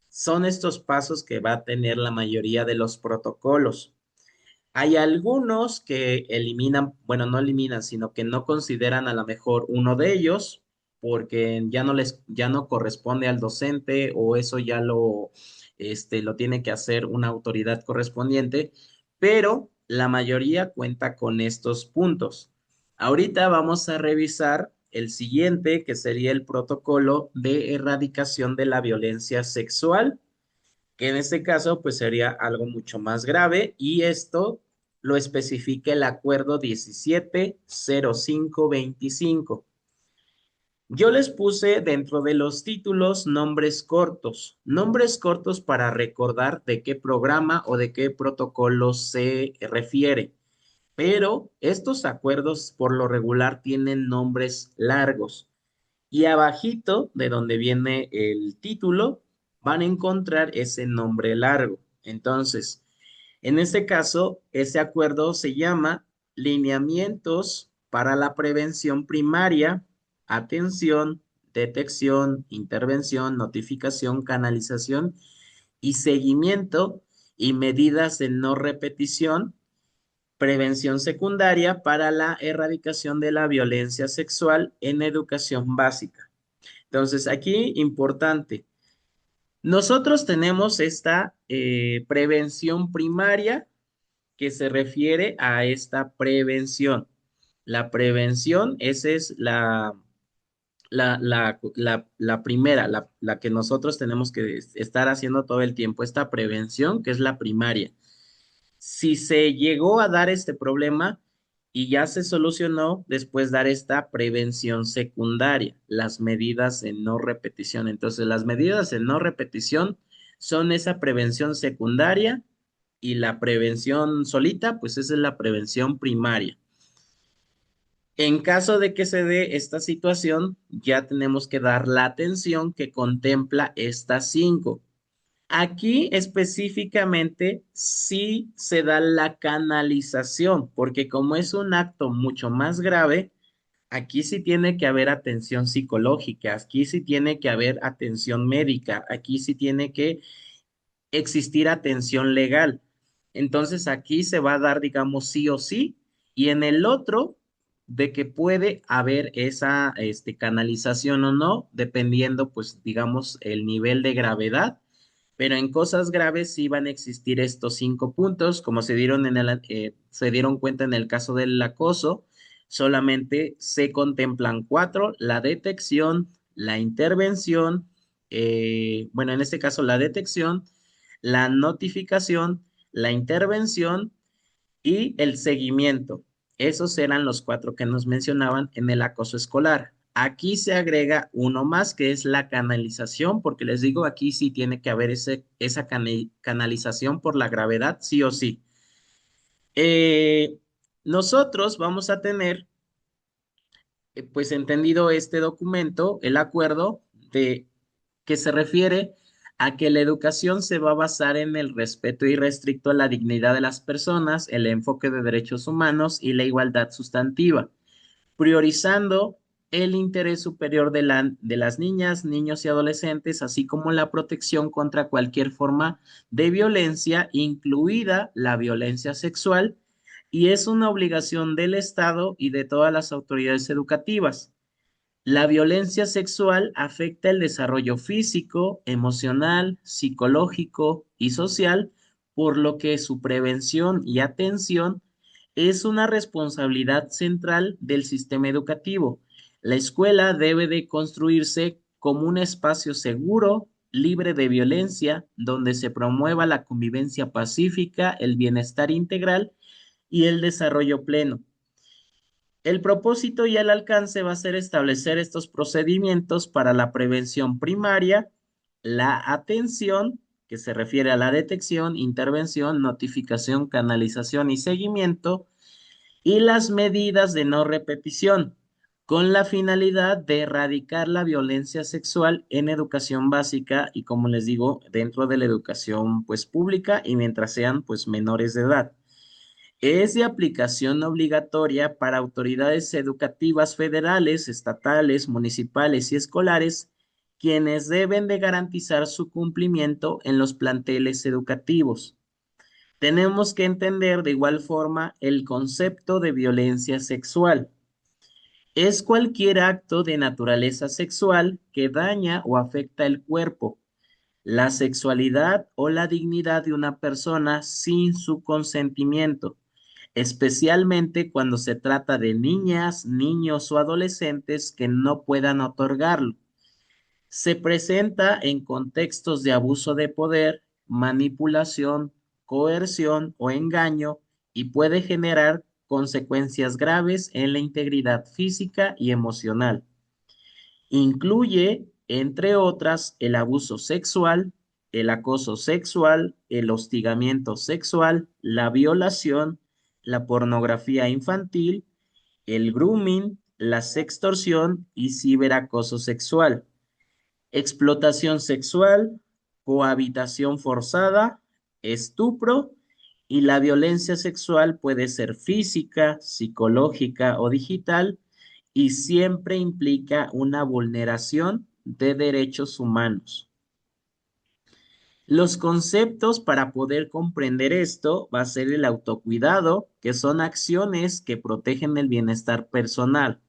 Son estos pasos que va a tener la mayoría de los protocolos. Hay algunos que eliminan, bueno, no eliminan, sino que no consideran a lo mejor uno de ellos porque ya no corresponde al docente o eso ya lo tiene que hacer una autoridad correspondiente, pero la mayoría cuenta con estos puntos. Ahorita vamos a revisar el siguiente, que sería el protocolo de erradicación de la violencia sexual, que en este caso pues sería algo mucho más grave y esto lo especifica el acuerdo 170525. Yo les puse dentro de los títulos nombres cortos para recordar de qué programa o de qué protocolo se refiere, pero estos acuerdos por lo regular tienen nombres largos. Y abajito de donde viene el título van a encontrar ese nombre largo. Entonces, en este caso, ese acuerdo se llama Lineamientos para la Prevención Primaria, Atención, Detección, Intervención, Notificación, Canalización y Seguimiento y Medidas de no repetición, prevención secundaria para la erradicación de la violencia sexual en educación básica. Entonces, aquí importante, nosotros tenemos esta prevención primaria que se refiere a esta prevención. La prevención, esa es la primera, la que nosotros tenemos que estar haciendo todo el tiempo, esta prevención, que es la primaria. Si se llegó a dar este problema y ya se solucionó, después dar esta prevención secundaria, las medidas de no repetición. Entonces, las medidas de no repetición son esa prevención secundaria y la prevención solita, pues esa es la prevención primaria. En caso de que se dé esta situación, ya tenemos que dar la atención que contempla estas cinco. Aquí específicamente sí se da la canalización, porque como es un acto mucho más grave, aquí sí tiene que haber atención psicológica, aquí sí tiene que haber atención médica, aquí sí tiene que existir atención legal. Entonces aquí se va a dar, digamos, sí o sí, y en el otro, de que puede haber esa canalización o no, dependiendo, pues, digamos, el nivel de gravedad, pero en cosas graves sí van a existir estos cinco puntos, como se dieron cuenta en el caso del acoso, solamente se contemplan cuatro: la detección, la intervención, bueno, en este caso la detección, la notificación, la intervención y el seguimiento. Esos eran los cuatro que nos mencionaban en el acoso escolar. Aquí se agrega uno más que es la canalización, porque les digo, aquí sí tiene que haber esa canalización por la gravedad, sí o sí. Eh, Nosotros vamos a tener, pues entendido este documento, el acuerdo de que se refiere a que la educación se va a basar en el respeto irrestricto a la dignidad de las personas, el enfoque de derechos humanos y la igualdad sustantiva, priorizando el interés superior de las niñas, niños y adolescentes, así como la protección contra cualquier forma de violencia, incluida la violencia sexual, y es una obligación del Estado y de todas las autoridades educativas. La violencia sexual afecta el desarrollo físico, emocional, psicológico y social, por lo que su prevención y atención es una responsabilidad central del sistema educativo. La escuela debe de construirse como un espacio seguro, libre de violencia, donde se promueva la convivencia pacífica, el bienestar integral y el desarrollo pleno. El propósito y el alcance va a ser establecer estos procedimientos para la prevención primaria, la atención que se refiere a la detección, intervención, notificación, canalización y seguimiento, y las medidas de no repetición, con la finalidad de erradicar la violencia sexual en educación básica y, como les digo, dentro de la educación pues pública y mientras sean pues menores de edad. Es de aplicación obligatoria para autoridades educativas federales, estatales, municipales y escolares, quienes deben de garantizar su cumplimiento en los planteles educativos. Tenemos que entender de igual forma el concepto de violencia sexual. Es cualquier acto de naturaleza sexual que daña o afecta el cuerpo, la sexualidad o la dignidad de una persona sin su consentimiento, especialmente cuando se trata de niñas, niños o adolescentes que no puedan otorgarlo. Se presenta en contextos de abuso de poder, manipulación, coerción o engaño y puede generar consecuencias graves en la integridad física y emocional. Incluye, entre otras, el abuso sexual, el acoso sexual, el hostigamiento sexual, la violación, la pornografía infantil, el grooming, la sextorsión y ciberacoso sexual, explotación sexual, cohabitación forzada, estupro y la violencia sexual puede ser física, psicológica o digital y siempre implica una vulneración de derechos humanos. Los conceptos para poder comprender esto va a ser el autocuidado, que son acciones que protegen el bienestar personal.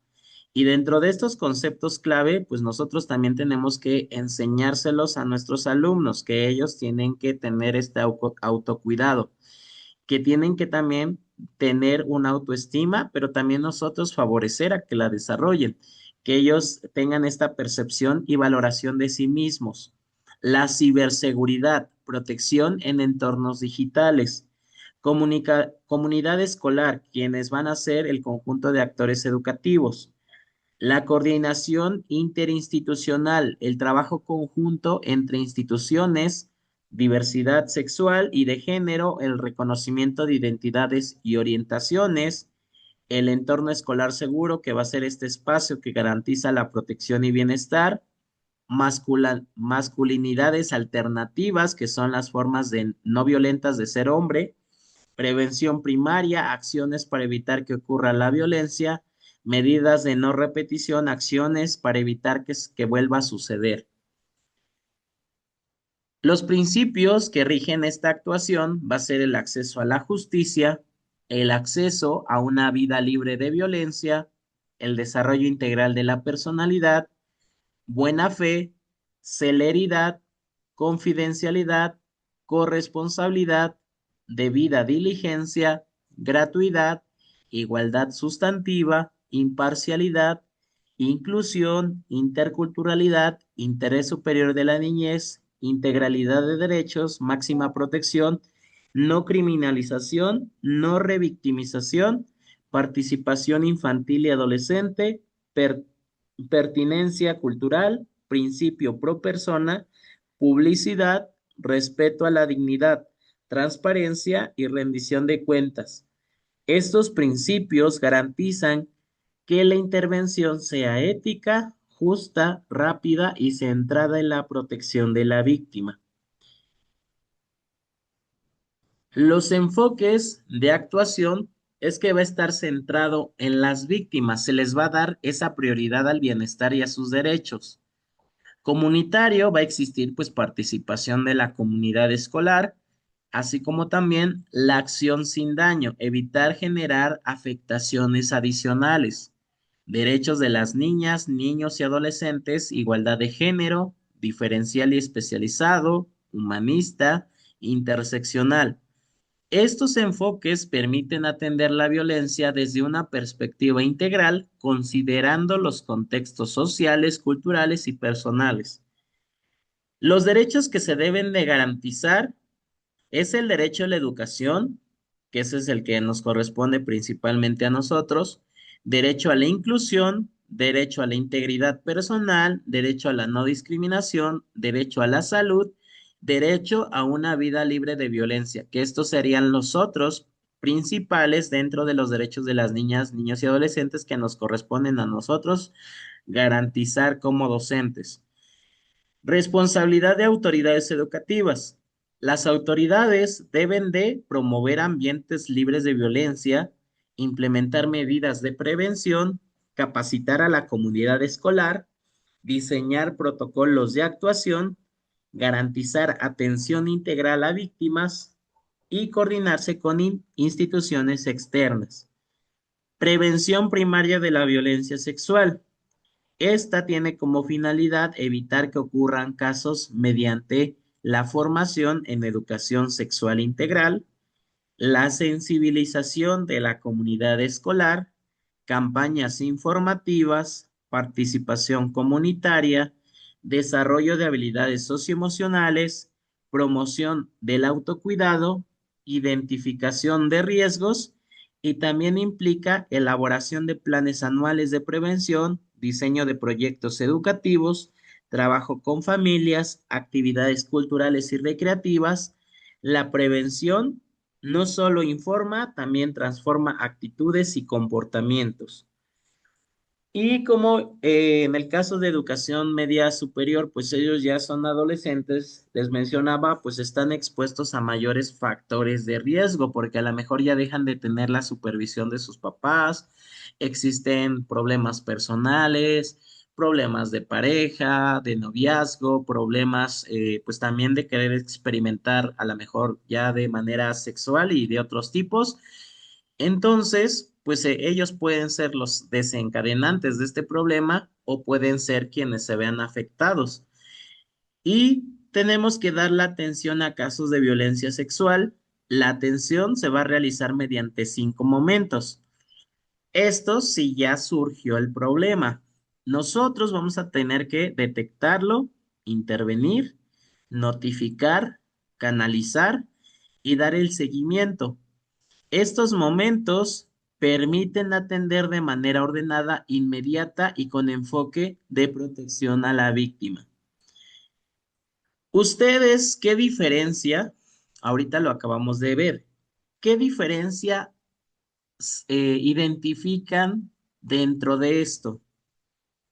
Y dentro de estos conceptos clave, pues nosotros también tenemos que enseñárselos a nuestros alumnos, que ellos tienen que tener este autocuidado, que tienen que también tener una autoestima, pero también nosotros favorecer a que la desarrollen, que ellos tengan esta percepción y valoración de sí mismos. La ciberseguridad, protección en entornos digitales. Comunidad escolar, quienes van a ser el conjunto de actores educativos. La coordinación interinstitucional, el trabajo conjunto entre instituciones, diversidad sexual y de género, el reconocimiento de identidades y orientaciones, el entorno escolar seguro, que va a ser este espacio que garantiza la protección y bienestar, masculinidades alternativas, que son las formas de no violentas de ser hombre, prevención primaria, acciones para evitar que ocurra la violencia, medidas de no repetición, acciones para evitar que vuelva a suceder. Los principios que rigen esta actuación va a ser el acceso a la justicia, el acceso a una vida libre de violencia, el desarrollo integral de la personalidad, buena fe, celeridad, confidencialidad, corresponsabilidad, debida diligencia, gratuidad, igualdad sustantiva, imparcialidad, inclusión, interculturalidad, interés superior de la niñez, integralidad de derechos, máxima protección, no criminalización, no revictimización, participación infantil y adolescente, pertinencia cultural, principio pro persona, publicidad, respeto a la dignidad, transparencia y rendición de cuentas. Estos principios garantizan que la intervención sea ética, justa, rápida y centrada en la protección de la víctima. Los enfoques de actuación es que va a estar centrado en las víctimas, se les va a dar esa prioridad al bienestar y a sus derechos. Comunitario va a existir pues participación de la comunidad escolar, así como también la acción sin daño, evitar generar afectaciones adicionales, derechos de las niñas, niños y adolescentes, igualdad de género, diferencial y especializado, humanista, interseccional. Estos enfoques permiten atender la violencia desde una perspectiva integral, considerando los contextos sociales, culturales y personales. Los derechos que se deben de garantizar es el derecho a la educación, que ese es el que nos corresponde principalmente a nosotros, derecho a la inclusión, derecho a la integridad personal, derecho a la no discriminación, derecho a la salud Derecho a una vida libre de violencia, que estos serían los otros principales dentro de los derechos de las niñas, niños y adolescentes que nos corresponden a nosotros garantizar como docentes. Responsabilidad de autoridades educativas. Las autoridades deben de promover ambientes libres de violencia, implementar medidas de prevención, capacitar a la comunidad escolar, diseñar protocolos de actuación, garantizar atención integral a víctimas y coordinarse con instituciones externas. Prevención primaria de la violencia sexual. Esta tiene como finalidad evitar que ocurran casos mediante la formación en educación sexual integral, la sensibilización de la comunidad escolar, campañas informativas, participación comunitaria, desarrollo de habilidades socioemocionales, promoción del autocuidado, identificación de riesgos y también implica elaboración de planes anuales de prevención, diseño de proyectos educativos, trabajo con familias, actividades culturales y recreativas. La prevención no solo informa, también transforma actitudes y comportamientos. Y como en el caso de educación media superior, pues ellos ya son adolescentes, les mencionaba, pues están expuestos a mayores factores de riesgo, porque a lo mejor ya dejan de tener la supervisión de sus papás, existen problemas personales, problemas de pareja, de noviazgo, problemas pues también de querer experimentar a lo mejor ya de manera sexual y de otros tipos. Entonces, pues ellos pueden ser los desencadenantes de este problema o pueden ser quienes se vean afectados. Y tenemos que dar la atención a casos de violencia sexual. La atención se va a realizar mediante 5 momentos. Esto si ya surgió el problema. Nosotros vamos a tener que detectarlo, intervenir, notificar, canalizar y dar el seguimiento. Estos momentos permiten atender de manera ordenada, inmediata y con enfoque de protección a la víctima. ¿Ustedes qué diferencia? Ahorita lo acabamos de ver. ¿Qué diferencia identifican dentro de esto?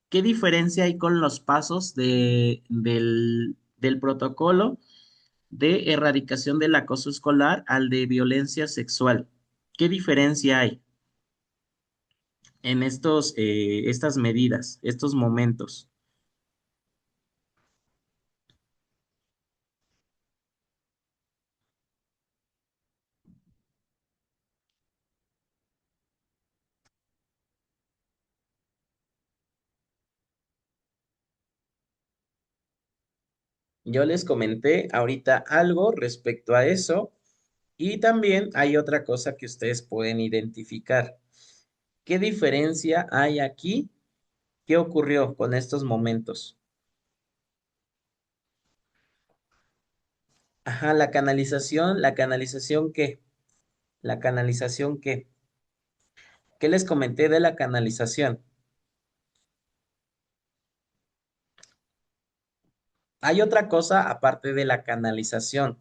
¿Qué diferencia hay con los pasos del protocolo de erradicación del acoso escolar al de violencia sexual? ¿Qué diferencia hay en estas medidas, estos momentos? Yo les comenté ahorita algo respecto a eso y también hay otra cosa que ustedes pueden identificar. ¿Qué diferencia hay aquí? ¿Qué ocurrió con estos momentos? Ajá, ¿qué? La canalización, ¿qué? ¿Qué les comenté de la canalización? Hay otra cosa aparte de la canalización.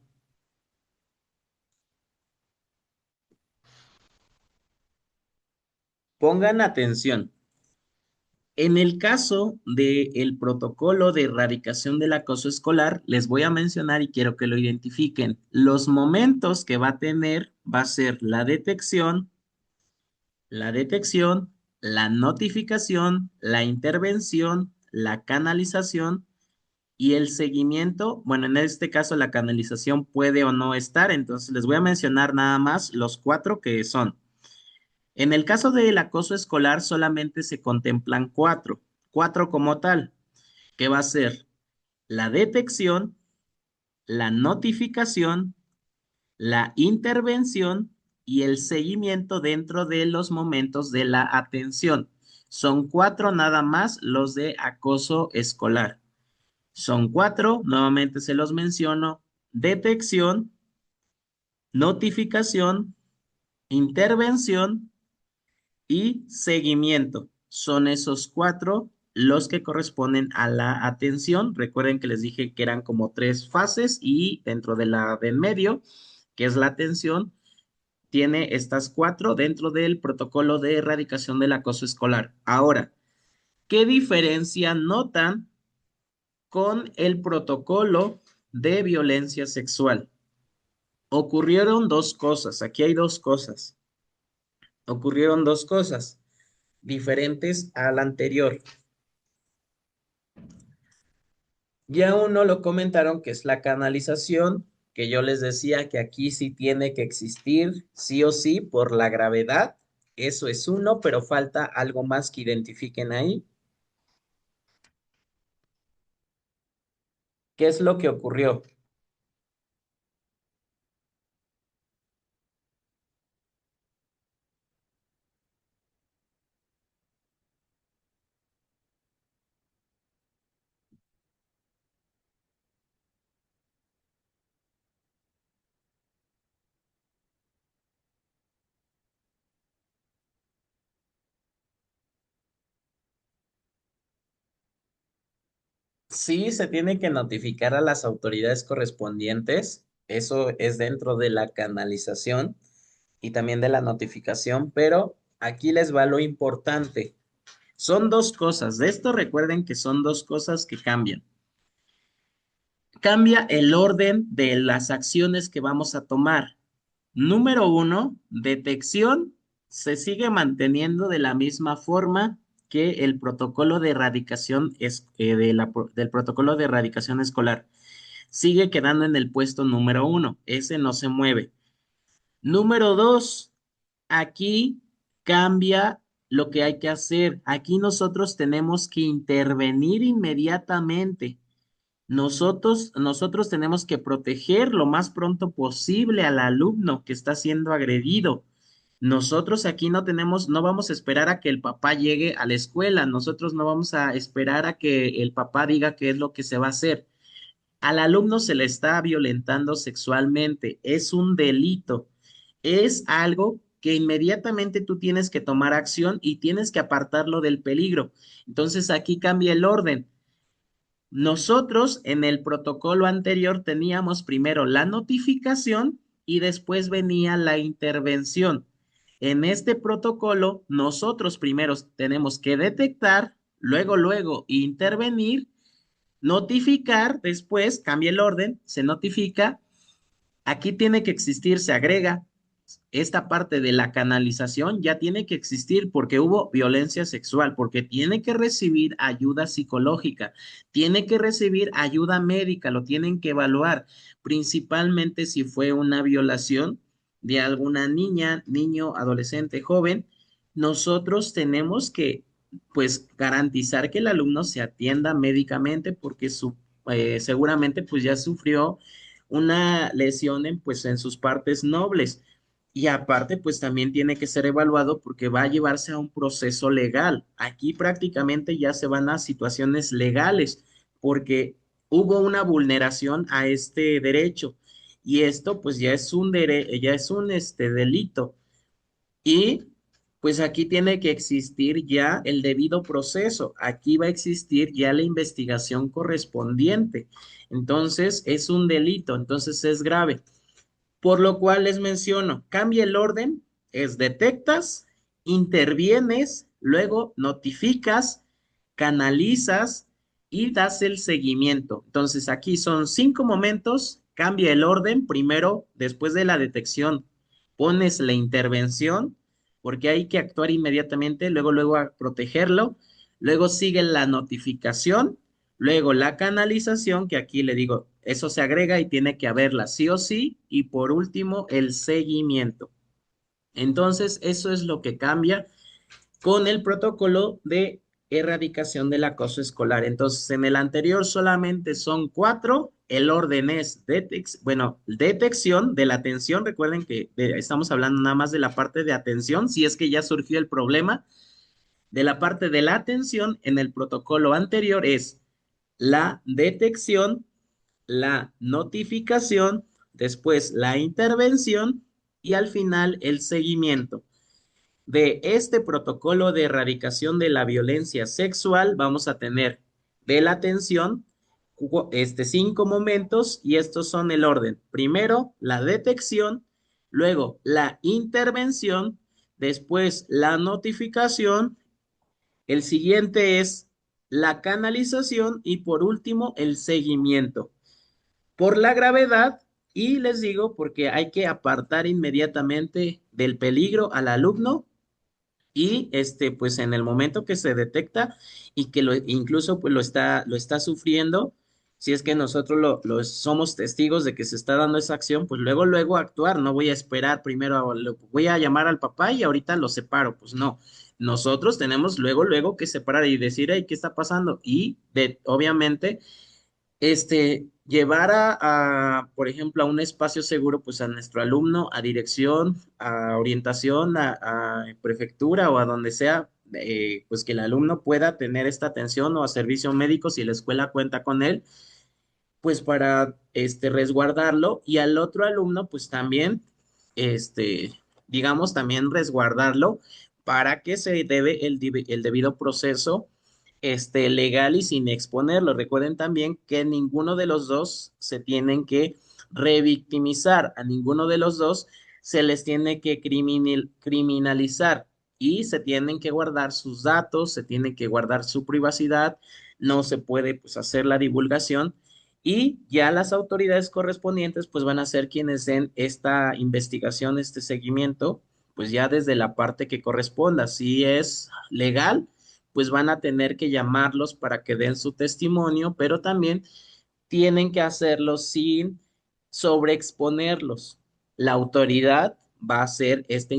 Pongan atención. En el caso del protocolo de erradicación del acoso escolar, les voy a mencionar y quiero que lo identifiquen. Los momentos que va a tener va a ser la detección, la notificación, la intervención, la canalización y el seguimiento. Bueno, en este caso la canalización puede o no estar, entonces les voy a mencionar nada más los cuatro que son. En el caso del acoso escolar solamente se contemplan cuatro como tal, que va a ser la detección, la notificación, la intervención y el seguimiento dentro de los momentos de la atención. Son cuatro nada más los de acoso escolar. Son cuatro, nuevamente se los menciono: detección, notificación, intervención y seguimiento. Son esos cuatro los que corresponden a la atención. Recuerden que les dije que eran como tres fases y dentro de la de en medio, que es la atención, tiene estas cuatro dentro del protocolo de erradicación del acoso escolar. Ahora, ¿qué diferencia notan con el protocolo de violencia sexual? Ocurrieron dos cosas, aquí hay dos cosas. Ocurrieron dos cosas diferentes al anterior. Ya uno lo comentaron que es la canalización, que yo les decía que aquí sí tiene que existir, sí o sí, por la gravedad. Eso es uno, pero falta algo más que identifiquen ahí. ¿Qué es lo que ocurrió? Sí, se tiene que notificar a las autoridades correspondientes. Eso es dentro de la canalización y también de la notificación, pero aquí les va lo importante. Son dos cosas. De esto recuerden que son dos cosas que cambian. Cambia el orden de las acciones que vamos a tomar. Número uno, detección se sigue manteniendo de la misma forma que el protocolo de erradicación del protocolo de erradicación escolar. Sigue quedando en el puesto número uno. Ese no se mueve. Número dos, aquí cambia lo que hay que hacer. Aquí nosotros tenemos que intervenir inmediatamente. Nosotros tenemos que proteger lo más pronto posible al alumno que está siendo agredido. Nosotros aquí no tenemos, no vamos a esperar a que el papá llegue a la escuela. Nosotros no vamos a esperar a que el papá diga qué es lo que se va a hacer. Al alumno se le está violentando sexualmente. Es un delito. Es algo que inmediatamente tú tienes que tomar acción y tienes que apartarlo del peligro. Entonces aquí cambia el orden. Nosotros en el protocolo anterior teníamos primero la notificación y después venía la intervención. En este protocolo, nosotros primero tenemos que detectar, luego intervenir, notificar, después cambia el orden, se notifica. Aquí tiene que existir, se agrega esta parte de la canalización, ya tiene que existir porque hubo violencia sexual, porque tiene que recibir ayuda psicológica, tiene que recibir ayuda médica, lo tienen que evaluar, principalmente si fue una violación de alguna niña, niño, adolescente, joven. Nosotros tenemos que, pues, garantizar que el alumno se atienda médicamente porque seguramente, pues, ya sufrió una lesión pues, en sus partes nobles. Y aparte, pues también tiene que ser evaluado porque va a llevarse a un proceso legal. Aquí prácticamente ya se van a situaciones legales porque hubo una vulneración a este derecho y esto pues ya es un delito. Y pues aquí tiene que existir ya el debido proceso. Aquí va a existir ya la investigación correspondiente. Entonces es un delito, entonces es grave. Por lo cual les menciono, cambia el orden, es detectas, intervienes, luego notificas, canalizas y das el seguimiento. Entonces aquí son cinco momentos, cambia el orden, primero, después de la detección, pones la intervención, porque hay que actuar inmediatamente, luego a protegerlo, luego sigue la notificación. Luego la canalización, que aquí le digo, eso se agrega y tiene que haberla sí o sí. Y por último, el seguimiento. Entonces, eso es lo que cambia con el protocolo de erradicación del acoso escolar. Entonces, en el anterior solamente son cuatro. El orden es, detección de la atención. Recuerden que estamos hablando nada más de la parte de atención, si es que ya surgió el problema. De la parte de la atención, en el protocolo anterior es la detección, la notificación, después la intervención y al final el seguimiento. De este protocolo de erradicación de la violencia sexual, vamos a tener de la atención cinco momentos y estos son el orden. Primero, la detección, luego la intervención, después la notificación, el siguiente es la canalización y por último el seguimiento. Por la gravedad, y les digo porque hay que apartar inmediatamente del peligro al alumno y pues en el momento que se detecta y que incluso pues lo está sufriendo, si es que nosotros somos testigos de que se está dando esa acción, pues luego actuar, no voy a esperar primero, voy a llamar al papá y ahorita lo separo, pues no. Nosotros tenemos luego que separar y decir, hey, ¿qué está pasando? Y obviamente llevar por ejemplo, a un espacio seguro, pues a nuestro alumno, a dirección, a orientación, a prefectura o a donde sea, pues que el alumno pueda tener esta atención o a servicio médico si la escuela cuenta con él, pues para resguardarlo y al otro alumno, pues también, este, digamos, también resguardarlo para que se debe el debido proceso legal y sin exponerlo. Recuerden también que ninguno de los dos se tienen que revictimizar, a ninguno de los dos se les tiene que criminalizar y se tienen que guardar sus datos, se tiene que guardar su privacidad, no se puede pues hacer la divulgación y ya las autoridades correspondientes pues van a ser quienes den esta investigación, este seguimiento, pues ya desde la parte que corresponda. Si es legal, pues van a tener que llamarlos para que den su testimonio, pero también tienen que hacerlo sin sobreexponerlos. La autoridad va a hacer este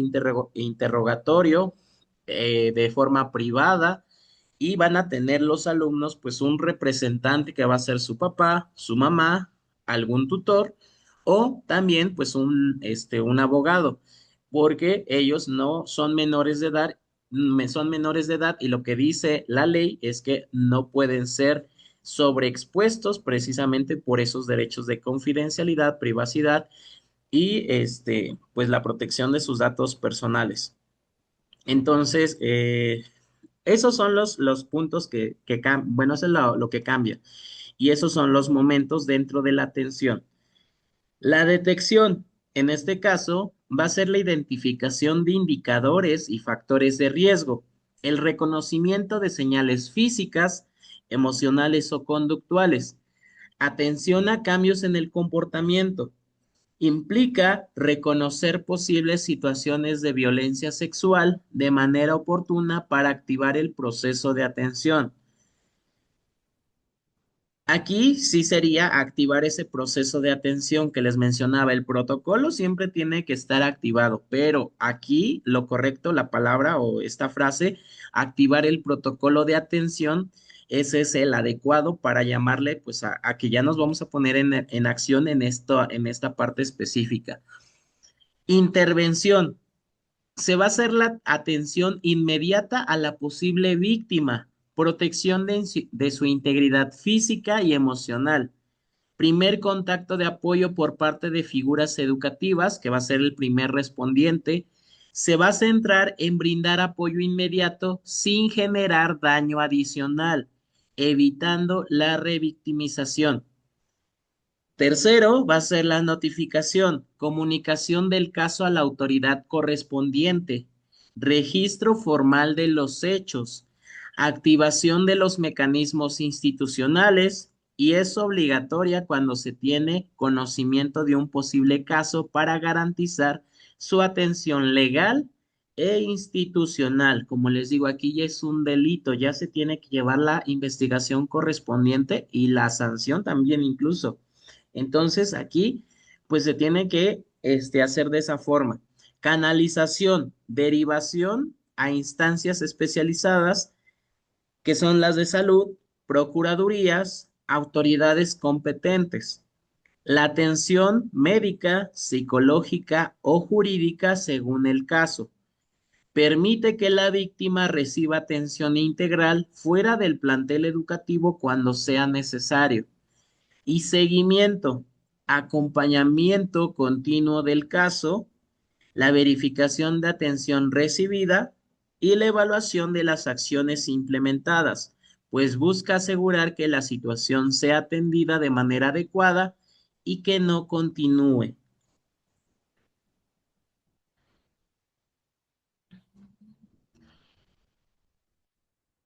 interrogatorio de forma privada y van a tener los alumnos pues un representante que va a ser su papá, su mamá, algún tutor o también pues un abogado, porque ellos no son menores de edad, son menores de edad y lo que dice la ley es que no pueden ser sobreexpuestos precisamente por esos derechos de confidencialidad, privacidad y pues la protección de sus datos personales. Entonces, esos son los puntos bueno, eso es lo que cambia. Y esos son los momentos dentro de la atención. La detección, en este caso, va a ser la identificación de indicadores y factores de riesgo, el reconocimiento de señales físicas, emocionales o conductuales, atención a cambios en el comportamiento. Implica reconocer posibles situaciones de violencia sexual de manera oportuna para activar el proceso de atención. Aquí sí sería activar ese proceso de atención que les mencionaba. El protocolo siempre tiene que estar activado, pero aquí lo correcto, la palabra o esta frase, activar el protocolo de atención, ese es el adecuado para llamarle pues a que ya nos vamos a poner en acción en esta parte específica. Intervención. Se va a hacer la atención inmediata a la posible víctima, protección de su integridad física y emocional. Primer contacto de apoyo por parte de figuras educativas, que va a ser el primer respondiente. Se va a centrar en brindar apoyo inmediato sin generar daño adicional, evitando la revictimización. Tercero, va a ser la notificación, comunicación del caso a la autoridad correspondiente, registro formal de los hechos, activación de los mecanismos institucionales y es obligatoria cuando se tiene conocimiento de un posible caso para garantizar su atención legal e institucional. Como les digo, aquí ya es un delito, ya se tiene que llevar la investigación correspondiente y la sanción también incluso. Entonces aquí pues se tiene que hacer de esa forma. Canalización, derivación a instancias especializadas que son las de salud, procuradurías, autoridades competentes. La atención médica, psicológica o jurídica según el caso. Permite que la víctima reciba atención integral fuera del plantel educativo cuando sea necesario y seguimiento, acompañamiento continuo del caso, la verificación de atención recibida y la evaluación de las acciones implementadas, pues busca asegurar que la situación sea atendida de manera adecuada y que no continúe.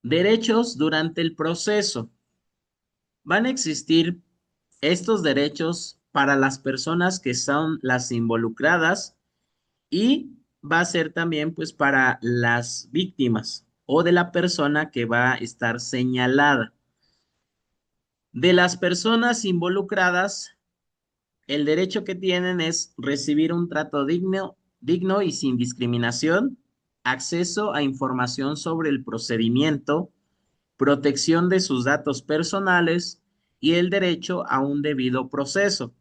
Derechos durante el proceso. Van a existir estos derechos para las personas que son las involucradas y va a ser también pues para las víctimas o de la persona que va a estar señalada. De las personas involucradas, el derecho que tienen es recibir un trato digno y sin discriminación, acceso a información sobre el procedimiento, protección de sus datos personales y el derecho a un debido proceso.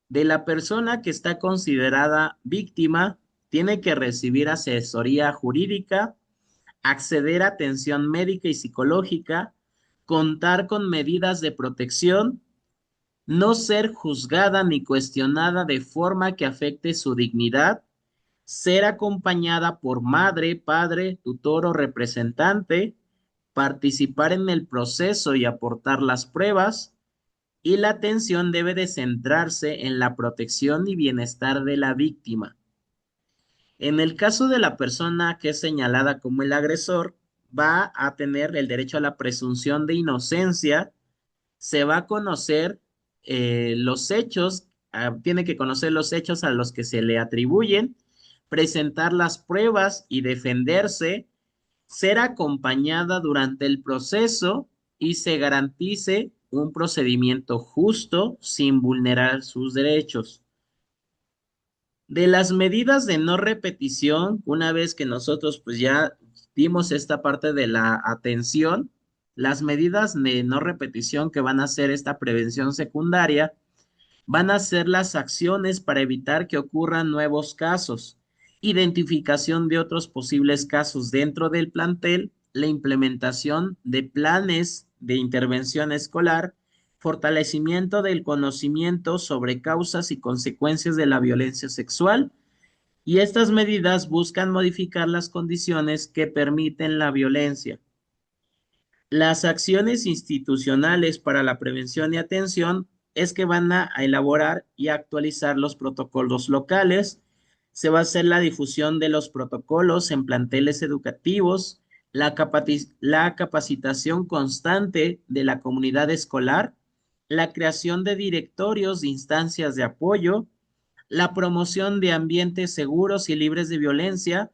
De la persona que está considerada víctima, tiene que recibir asesoría jurídica, acceder a atención médica y psicológica, contar con medidas de protección, no ser juzgada ni cuestionada de forma que afecte su dignidad, ser acompañada por madre, padre, tutor o representante, participar en el proceso y aportar las pruebas, y la atención debe de centrarse en la protección y bienestar de la víctima. En el caso de la persona que es señalada como el agresor, va a tener el derecho a la presunción de inocencia, se va a conocer los hechos, tiene que conocer los hechos a los que se le atribuyen, presentar las pruebas y defenderse, ser acompañada durante el proceso y se garantice un procedimiento justo sin vulnerar sus derechos. De las medidas de no repetición, una vez que nosotros pues ya dimos esta parte de la atención, las medidas de no repetición que van a hacer esta prevención secundaria van a ser las acciones para evitar que ocurran nuevos casos, identificación de otros posibles casos dentro del plantel, la implementación de planes de intervención escolar, fortalecimiento del conocimiento sobre causas y consecuencias de la violencia sexual, y estas medidas buscan modificar las condiciones que permiten la violencia. Las acciones institucionales para la prevención y atención es que van a elaborar y actualizar los protocolos locales, se va a hacer la difusión de los protocolos en planteles educativos, la capacitación constante de la comunidad escolar, la creación de directorios de instancias de apoyo, la promoción de ambientes seguros y libres de violencia,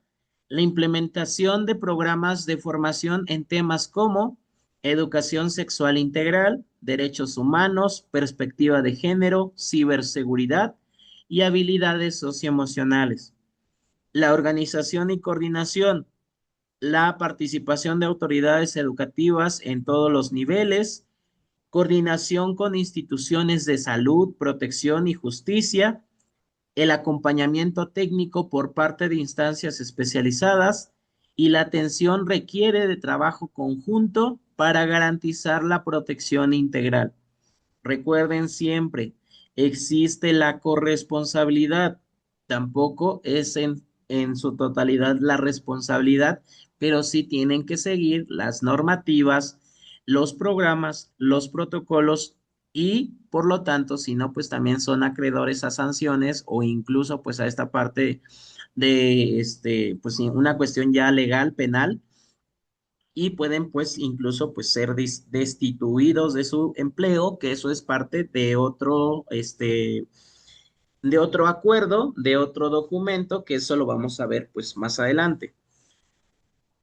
la implementación de programas de formación en temas como educación sexual integral, derechos humanos, perspectiva de género, ciberseguridad y habilidades socioemocionales. La organización y coordinación, la participación de autoridades educativas en todos los niveles, coordinación con instituciones de salud, protección y justicia, el acompañamiento técnico por parte de instancias especializadas y la atención requiere de trabajo conjunto para garantizar la protección integral. Recuerden siempre, existe la corresponsabilidad, tampoco es en su totalidad la responsabilidad, pero sí tienen que seguir las normativas, los programas, los protocolos y por lo tanto, si no, pues también son acreedores a sanciones o incluso pues a esta parte de pues sí, una cuestión ya legal, penal, y pueden pues incluso pues ser destituidos de su empleo, que eso es parte de otro acuerdo, de otro documento, que eso lo vamos a ver pues más adelante.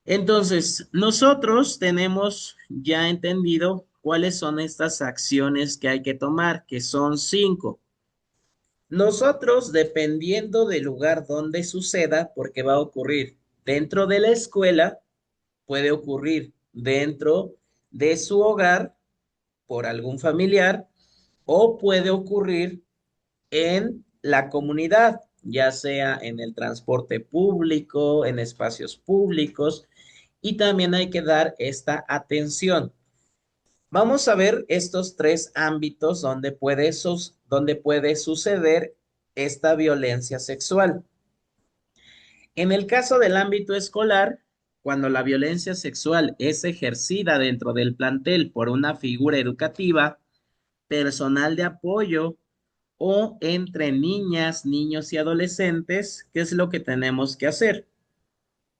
Entonces, nosotros tenemos ya entendido cuáles son estas acciones que hay que tomar, que son 5. Nosotros, dependiendo del lugar donde suceda, porque va a ocurrir dentro de la escuela, puede ocurrir dentro de su hogar por algún familiar o puede ocurrir en la comunidad, ya sea en el transporte público, en espacios públicos, y también hay que dar esta atención. Vamos a ver estos tres ámbitos donde puede suceder esta violencia sexual. En el caso del ámbito escolar, cuando la violencia sexual es ejercida dentro del plantel por una figura educativa, personal de apoyo o entre niñas, niños y adolescentes, ¿qué es lo que tenemos que hacer?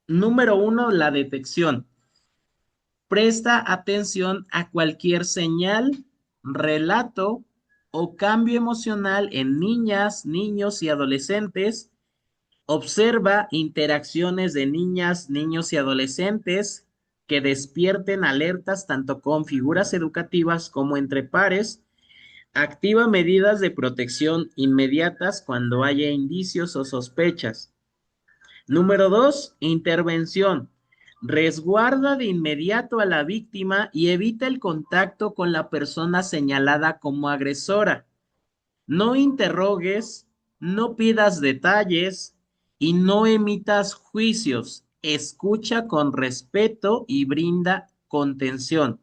Número uno, la detección. Presta atención a cualquier señal, relato o cambio emocional en niñas, niños y adolescentes. Observa interacciones de niñas, niños y adolescentes que despierten alertas tanto con figuras educativas como entre pares. Activa medidas de protección inmediatas cuando haya indicios o sospechas. Número dos, intervención. Resguarda de inmediato a la víctima y evita el contacto con la persona señalada como agresora. No interrogues, no pidas detalles y no emitas juicios. Escucha con respeto y brinda contención.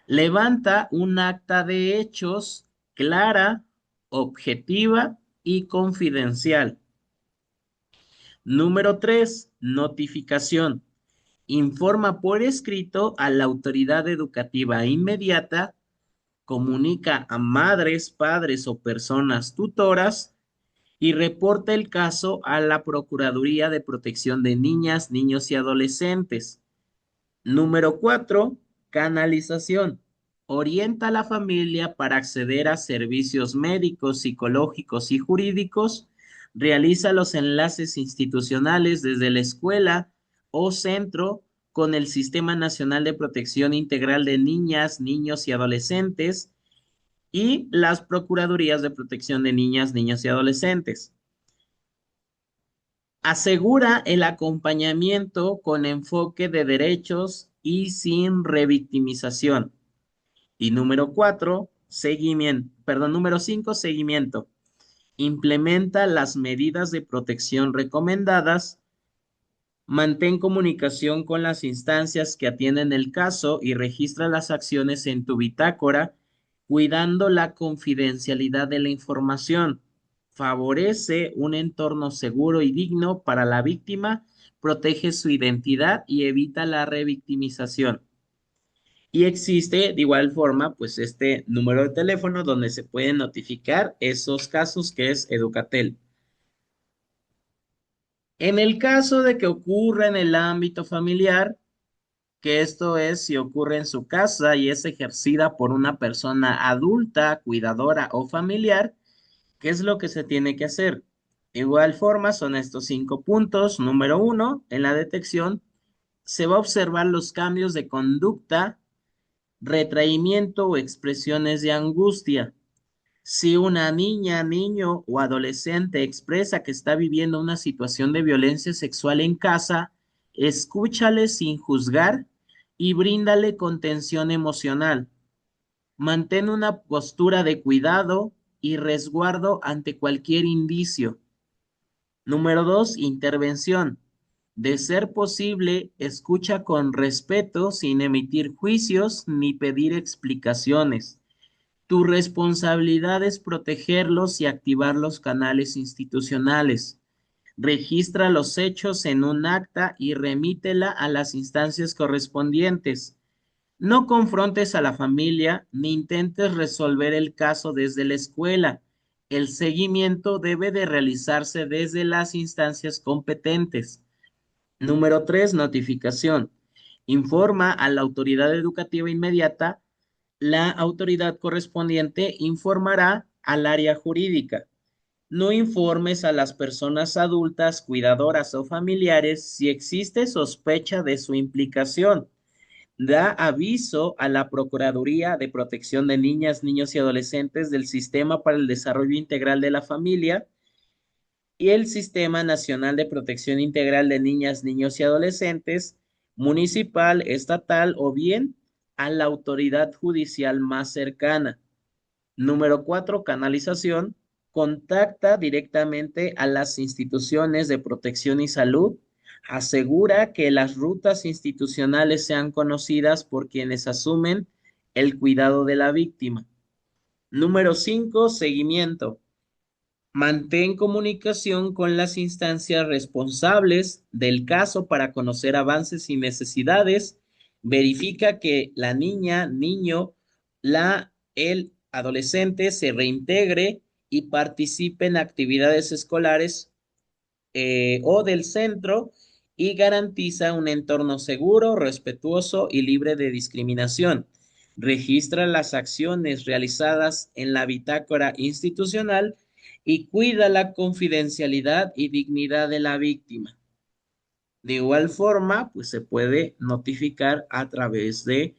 Levanta un acta de hechos clara, objetiva y confidencial. Número 3. Notificación. Informa por escrito a la autoridad educativa inmediata, comunica a madres, padres o personas tutoras y reporta el caso a la Procuraduría de Protección de Niñas, Niños y Adolescentes. Número 4. Canalización. Orienta a la familia para acceder a servicios médicos, psicológicos y jurídicos. Realiza los enlaces institucionales desde la escuela o centro con el Sistema Nacional de Protección Integral de Niñas, Niños y Adolescentes y las Procuradurías de Protección de Niñas, Niños y Adolescentes. Asegura el acompañamiento con enfoque de derechos y sin revictimización. Y número 4, seguimiento, perdón, número 5, seguimiento. Implementa las medidas de protección recomendadas. Mantén comunicación con las instancias que atienden el caso y registra las acciones en tu bitácora, cuidando la confidencialidad de la información. Favorece un entorno seguro y digno para la víctima, protege su identidad y evita la revictimización. Y existe de igual forma, pues este número de teléfono donde se pueden notificar esos casos que es Educatel. En el caso de que ocurra en el ámbito familiar, que esto es si ocurre en su casa y es ejercida por una persona adulta, cuidadora o familiar, ¿qué es lo que se tiene que hacer? De igual forma, son estos 5 puntos. Número uno, en la detección se va a observar los cambios de conducta, retraimiento o expresiones de angustia. Si una niña, niño o adolescente expresa que está viviendo una situación de violencia sexual en casa, escúchale sin juzgar y bríndale contención emocional. Mantén una postura de cuidado y resguardo ante cualquier indicio. Número 2, intervención. De ser posible, escucha con respeto sin emitir juicios ni pedir explicaciones. Tu responsabilidad es protegerlos y activar los canales institucionales. Registra los hechos en un acta y remítela a las instancias correspondientes. No confrontes a la familia ni intentes resolver el caso desde la escuela. El seguimiento debe de realizarse desde las instancias competentes. Número 3, notificación. Informa a la autoridad educativa inmediata. La autoridad correspondiente informará al área jurídica. No informes a las personas adultas, cuidadoras o familiares si existe sospecha de su implicación. Da aviso a la Procuraduría de Protección de Niñas, Niños y Adolescentes del Sistema para el Desarrollo Integral de la Familia y el Sistema Nacional de Protección Integral de Niñas, Niños y Adolescentes, municipal, estatal o bien a la autoridad judicial más cercana. Número 4, canalización. Contacta directamente a las instituciones de protección y salud. Asegura que las rutas institucionales sean conocidas por quienes asumen el cuidado de la víctima. Número 5, seguimiento. Mantén comunicación con las instancias responsables del caso para conocer avances y necesidades. Verifica que la niña, niño, el adolescente se reintegre y participe en actividades escolares o del centro y garantiza un entorno seguro, respetuoso y libre de discriminación. Registra las acciones realizadas en la bitácora institucional y cuida la confidencialidad y dignidad de la víctima. De igual forma, pues se puede notificar a través de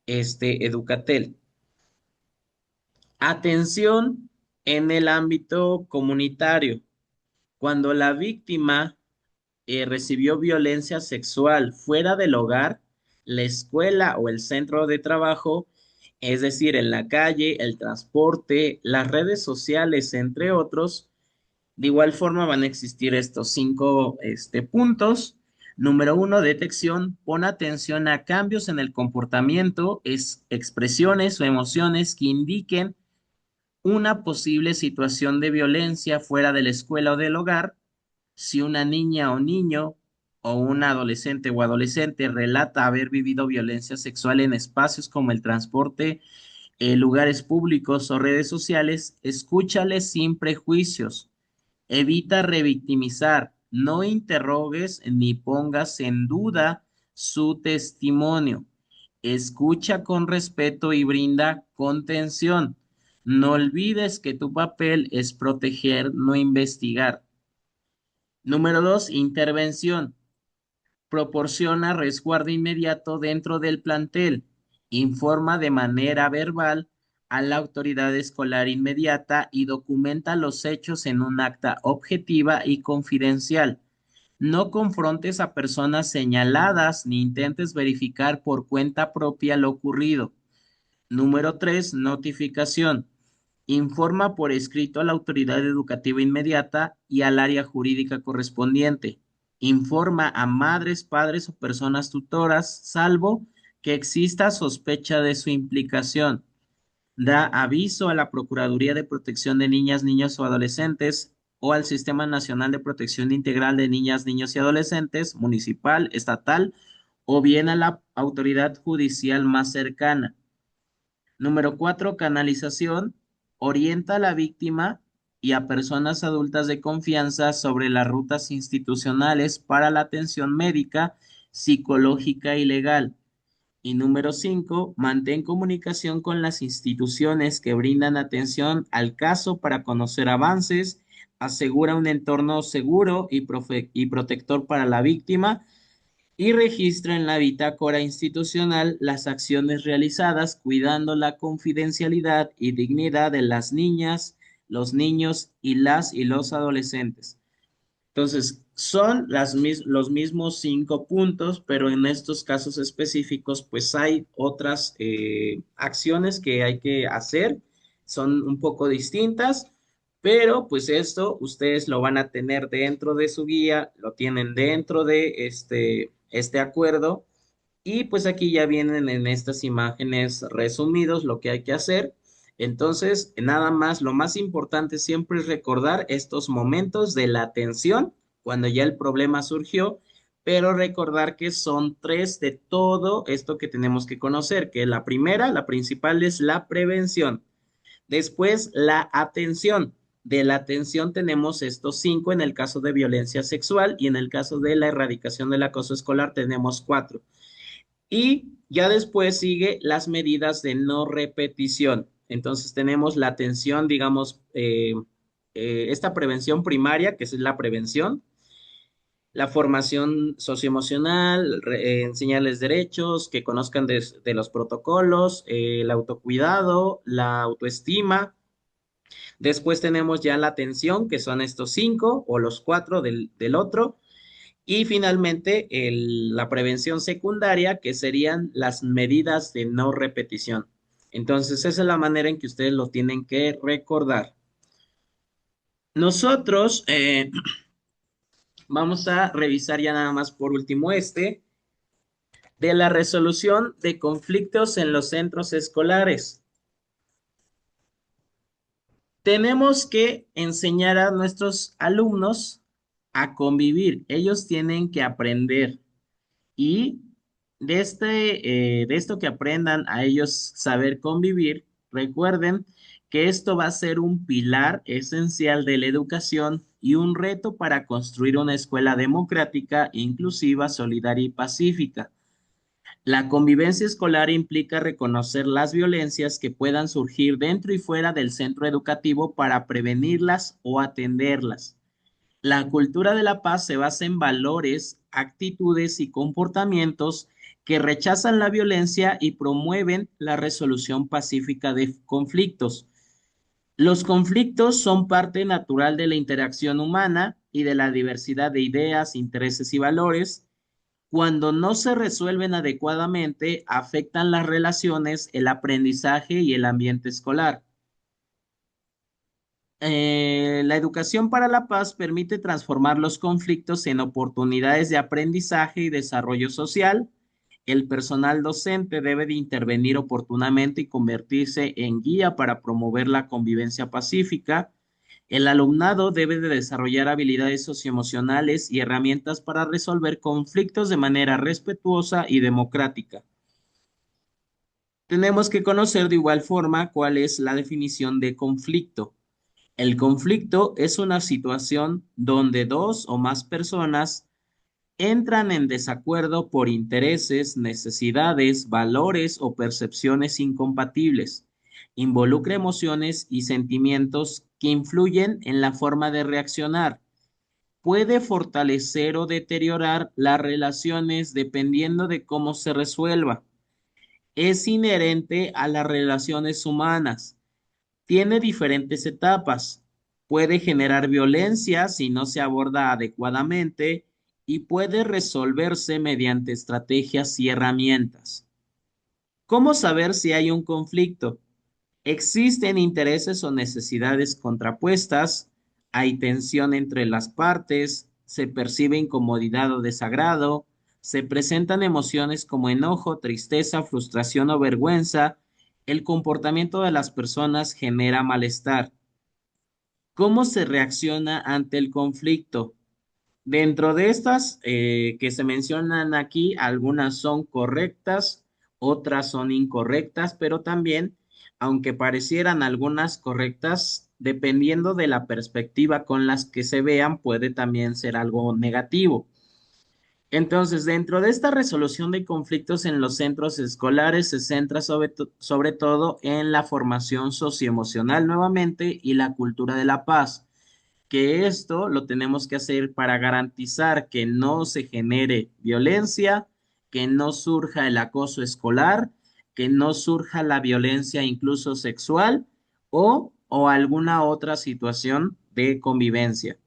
este Educatel. Atención en el ámbito comunitario. Cuando la víctima recibió violencia sexual fuera del hogar, la escuela o el centro de trabajo, es decir, en la calle, el transporte, las redes sociales, entre otros, de igual forma van a existir estos cinco puntos. Número uno, detección. Pon atención a cambios en el comportamiento, expresiones o emociones que indiquen una posible situación de violencia fuera de la escuela o del hogar. Si una niña o niño o un adolescente o adolescente relata haber vivido violencia sexual en espacios como el transporte, lugares públicos o redes sociales, escúchale sin prejuicios. Evita revictimizar, no interrogues ni pongas en duda su testimonio. Escucha con respeto y brinda contención. No olvides que tu papel es proteger, no investigar. Número dos, intervención. Proporciona resguardo inmediato dentro del plantel. Informa de manera verbal a la autoridad escolar inmediata y documenta los hechos en un acta objetiva y confidencial. No confrontes a personas señaladas ni intentes verificar por cuenta propia lo ocurrido. Número 3, notificación. Informa por escrito a la autoridad educativa inmediata y al área jurídica correspondiente. Informa a madres, padres o personas tutoras, salvo que exista sospecha de su implicación. Da aviso a la Procuraduría de Protección de Niñas, Niños o Adolescentes o al Sistema Nacional de Protección Integral de Niñas, Niños y Adolescentes, municipal, estatal o bien a la autoridad judicial más cercana. Número 4, canalización. Orienta a la víctima y a personas adultas de confianza sobre las rutas institucionales para la atención médica, psicológica y legal. Y número 5, mantén comunicación con las instituciones que brindan atención al caso para conocer avances, asegura un entorno seguro y protector para la víctima y registra en la bitácora institucional las acciones realizadas cuidando la confidencialidad y dignidad de las niñas, los niños y las y los adolescentes. Entonces, son los mismos 5 puntos, pero en estos casos específicos, pues hay otras acciones que hay que hacer, son un poco distintas, pero pues esto ustedes lo van a tener dentro de su guía, lo tienen dentro de este acuerdo, y pues aquí ya vienen en estas imágenes resumidos lo que hay que hacer. Entonces, nada más, lo más importante siempre es recordar estos momentos de la atención cuando ya el problema surgió, pero recordar que son tres de todo esto que tenemos que conocer, que la primera, la principal es la prevención. Después, la atención. De la atención tenemos estos 5 en el caso de violencia sexual y en el caso de la erradicación del acoso escolar tenemos 4. Y ya después sigue las medidas de no repetición. Entonces tenemos la atención, digamos, esta prevención primaria, que es la prevención, la formación socioemocional, enseñarles derechos, que conozcan de los protocolos, el autocuidado, la autoestima. Después tenemos ya la atención, que son estos 5 o los 4 del otro. Y finalmente, la prevención secundaria, que serían las medidas de no repetición. Entonces, esa es la manera en que ustedes lo tienen que recordar. Nosotros vamos a revisar ya nada más por último de la resolución de conflictos en los centros escolares. Tenemos que enseñar a nuestros alumnos a convivir. Ellos tienen que aprender y de esto que aprendan a ellos saber convivir, recuerden que esto va a ser un pilar esencial de la educación y un reto para construir una escuela democrática, inclusiva, solidaria y pacífica. La convivencia escolar implica reconocer las violencias que puedan surgir dentro y fuera del centro educativo para prevenirlas o atenderlas. La cultura de la paz se basa en valores, actitudes y comportamientos que rechazan la violencia y promueven la resolución pacífica de conflictos. Los conflictos son parte natural de la interacción humana y de la diversidad de ideas, intereses y valores. Cuando no se resuelven adecuadamente, afectan las relaciones, el aprendizaje y el ambiente escolar. La educación para la paz permite transformar los conflictos en oportunidades de aprendizaje y desarrollo social. El personal docente debe de intervenir oportunamente y convertirse en guía para promover la convivencia pacífica. El alumnado debe de desarrollar habilidades socioemocionales y herramientas para resolver conflictos de manera respetuosa y democrática. Tenemos que conocer de igual forma cuál es la definición de conflicto. El conflicto es una situación donde dos o más personas entran en desacuerdo por intereses, necesidades, valores o percepciones incompatibles. Involucra emociones y sentimientos que influyen en la forma de reaccionar. Puede fortalecer o deteriorar las relaciones dependiendo de cómo se resuelva. Es inherente a las relaciones humanas. Tiene diferentes etapas. Puede generar violencia si no se aborda adecuadamente y puede resolverse mediante estrategias y herramientas. ¿Cómo saber si hay un conflicto? Existen intereses o necesidades contrapuestas, hay tensión entre las partes, se percibe incomodidad o desagrado, se presentan emociones como enojo, tristeza, frustración o vergüenza, el comportamiento de las personas genera malestar. ¿Cómo se reacciona ante el conflicto? Dentro de estas que se mencionan aquí, algunas son correctas, otras son incorrectas, pero también, aunque parecieran algunas correctas, dependiendo de la perspectiva con las que se vean, puede también ser algo negativo. Entonces, dentro de esta resolución de conflictos en los centros escolares se centra sobre todo en la formación socioemocional nuevamente y la cultura de la paz, que esto lo tenemos que hacer para garantizar que no se genere violencia, que no surja el acoso escolar, que no surja la violencia incluso sexual o alguna otra situación de convivencia.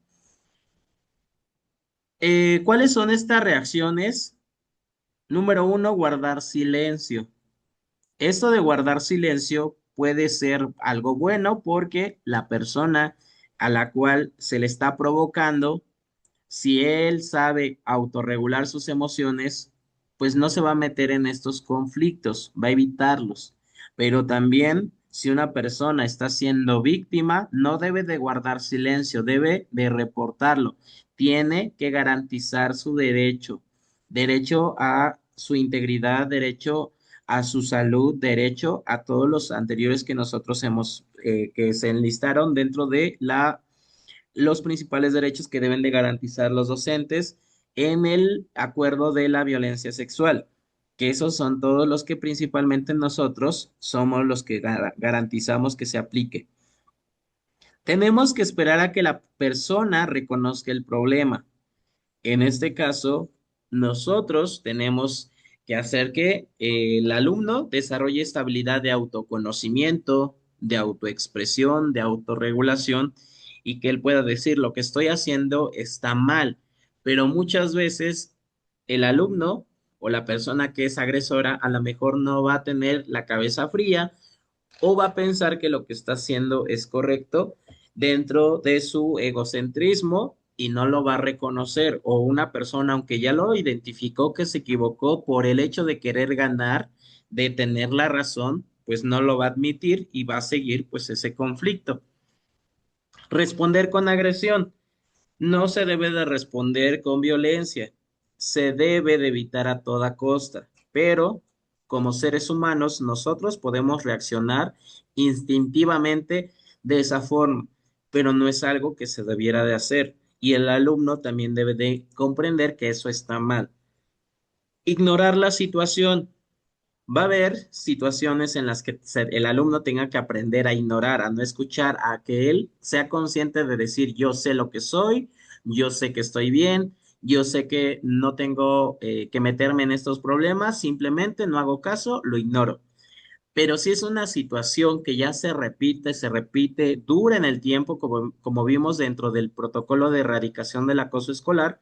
¿Cuáles son estas reacciones? Número uno, guardar silencio. Esto de guardar silencio puede ser algo bueno porque la persona a la cual se le está provocando, si él sabe autorregular sus emociones, pues no se va a meter en estos conflictos, va a evitarlos. Pero también, si una persona está siendo víctima, no debe de guardar silencio, debe de reportarlo. Tiene que garantizar su derecho, derecho a su integridad, derecho a su salud, derecho a todos los anteriores que nosotros hemos, que se enlistaron dentro de los principales derechos que deben de garantizar los docentes en el acuerdo de la violencia sexual, que esos son todos los que principalmente nosotros somos los que garantizamos que se aplique. Tenemos que esperar a que la persona reconozca el problema. En este caso, nosotros tenemos que hacer que el alumno desarrolle esta habilidad de autoconocimiento, de autoexpresión, de autorregulación y que él pueda decir lo que estoy haciendo está mal. Pero muchas veces el alumno o la persona que es agresora a lo mejor no va a tener la cabeza fría o va a pensar que lo que está haciendo es correcto dentro de su egocentrismo y no lo va a reconocer. O una persona, aunque ya lo identificó que se equivocó por el hecho de querer ganar, de tener la razón, pues no lo va a admitir y va a seguir pues ese conflicto. Responder con agresión. No se debe de responder con violencia. Se debe de evitar a toda costa. Pero como seres humanos, nosotros podemos reaccionar instintivamente de esa forma, pero no es algo que se debiera de hacer. Y el alumno también debe de comprender que eso está mal. Ignorar la situación. Va a haber situaciones en las que el alumno tenga que aprender a ignorar, a no escuchar, a que él sea consciente de decir, yo sé lo que soy, yo sé que estoy bien, yo sé que no tengo que meterme en estos problemas, simplemente no hago caso, lo ignoro. Pero si es una situación que ya se repite, dura en el tiempo, como vimos dentro del protocolo de erradicación del acoso escolar,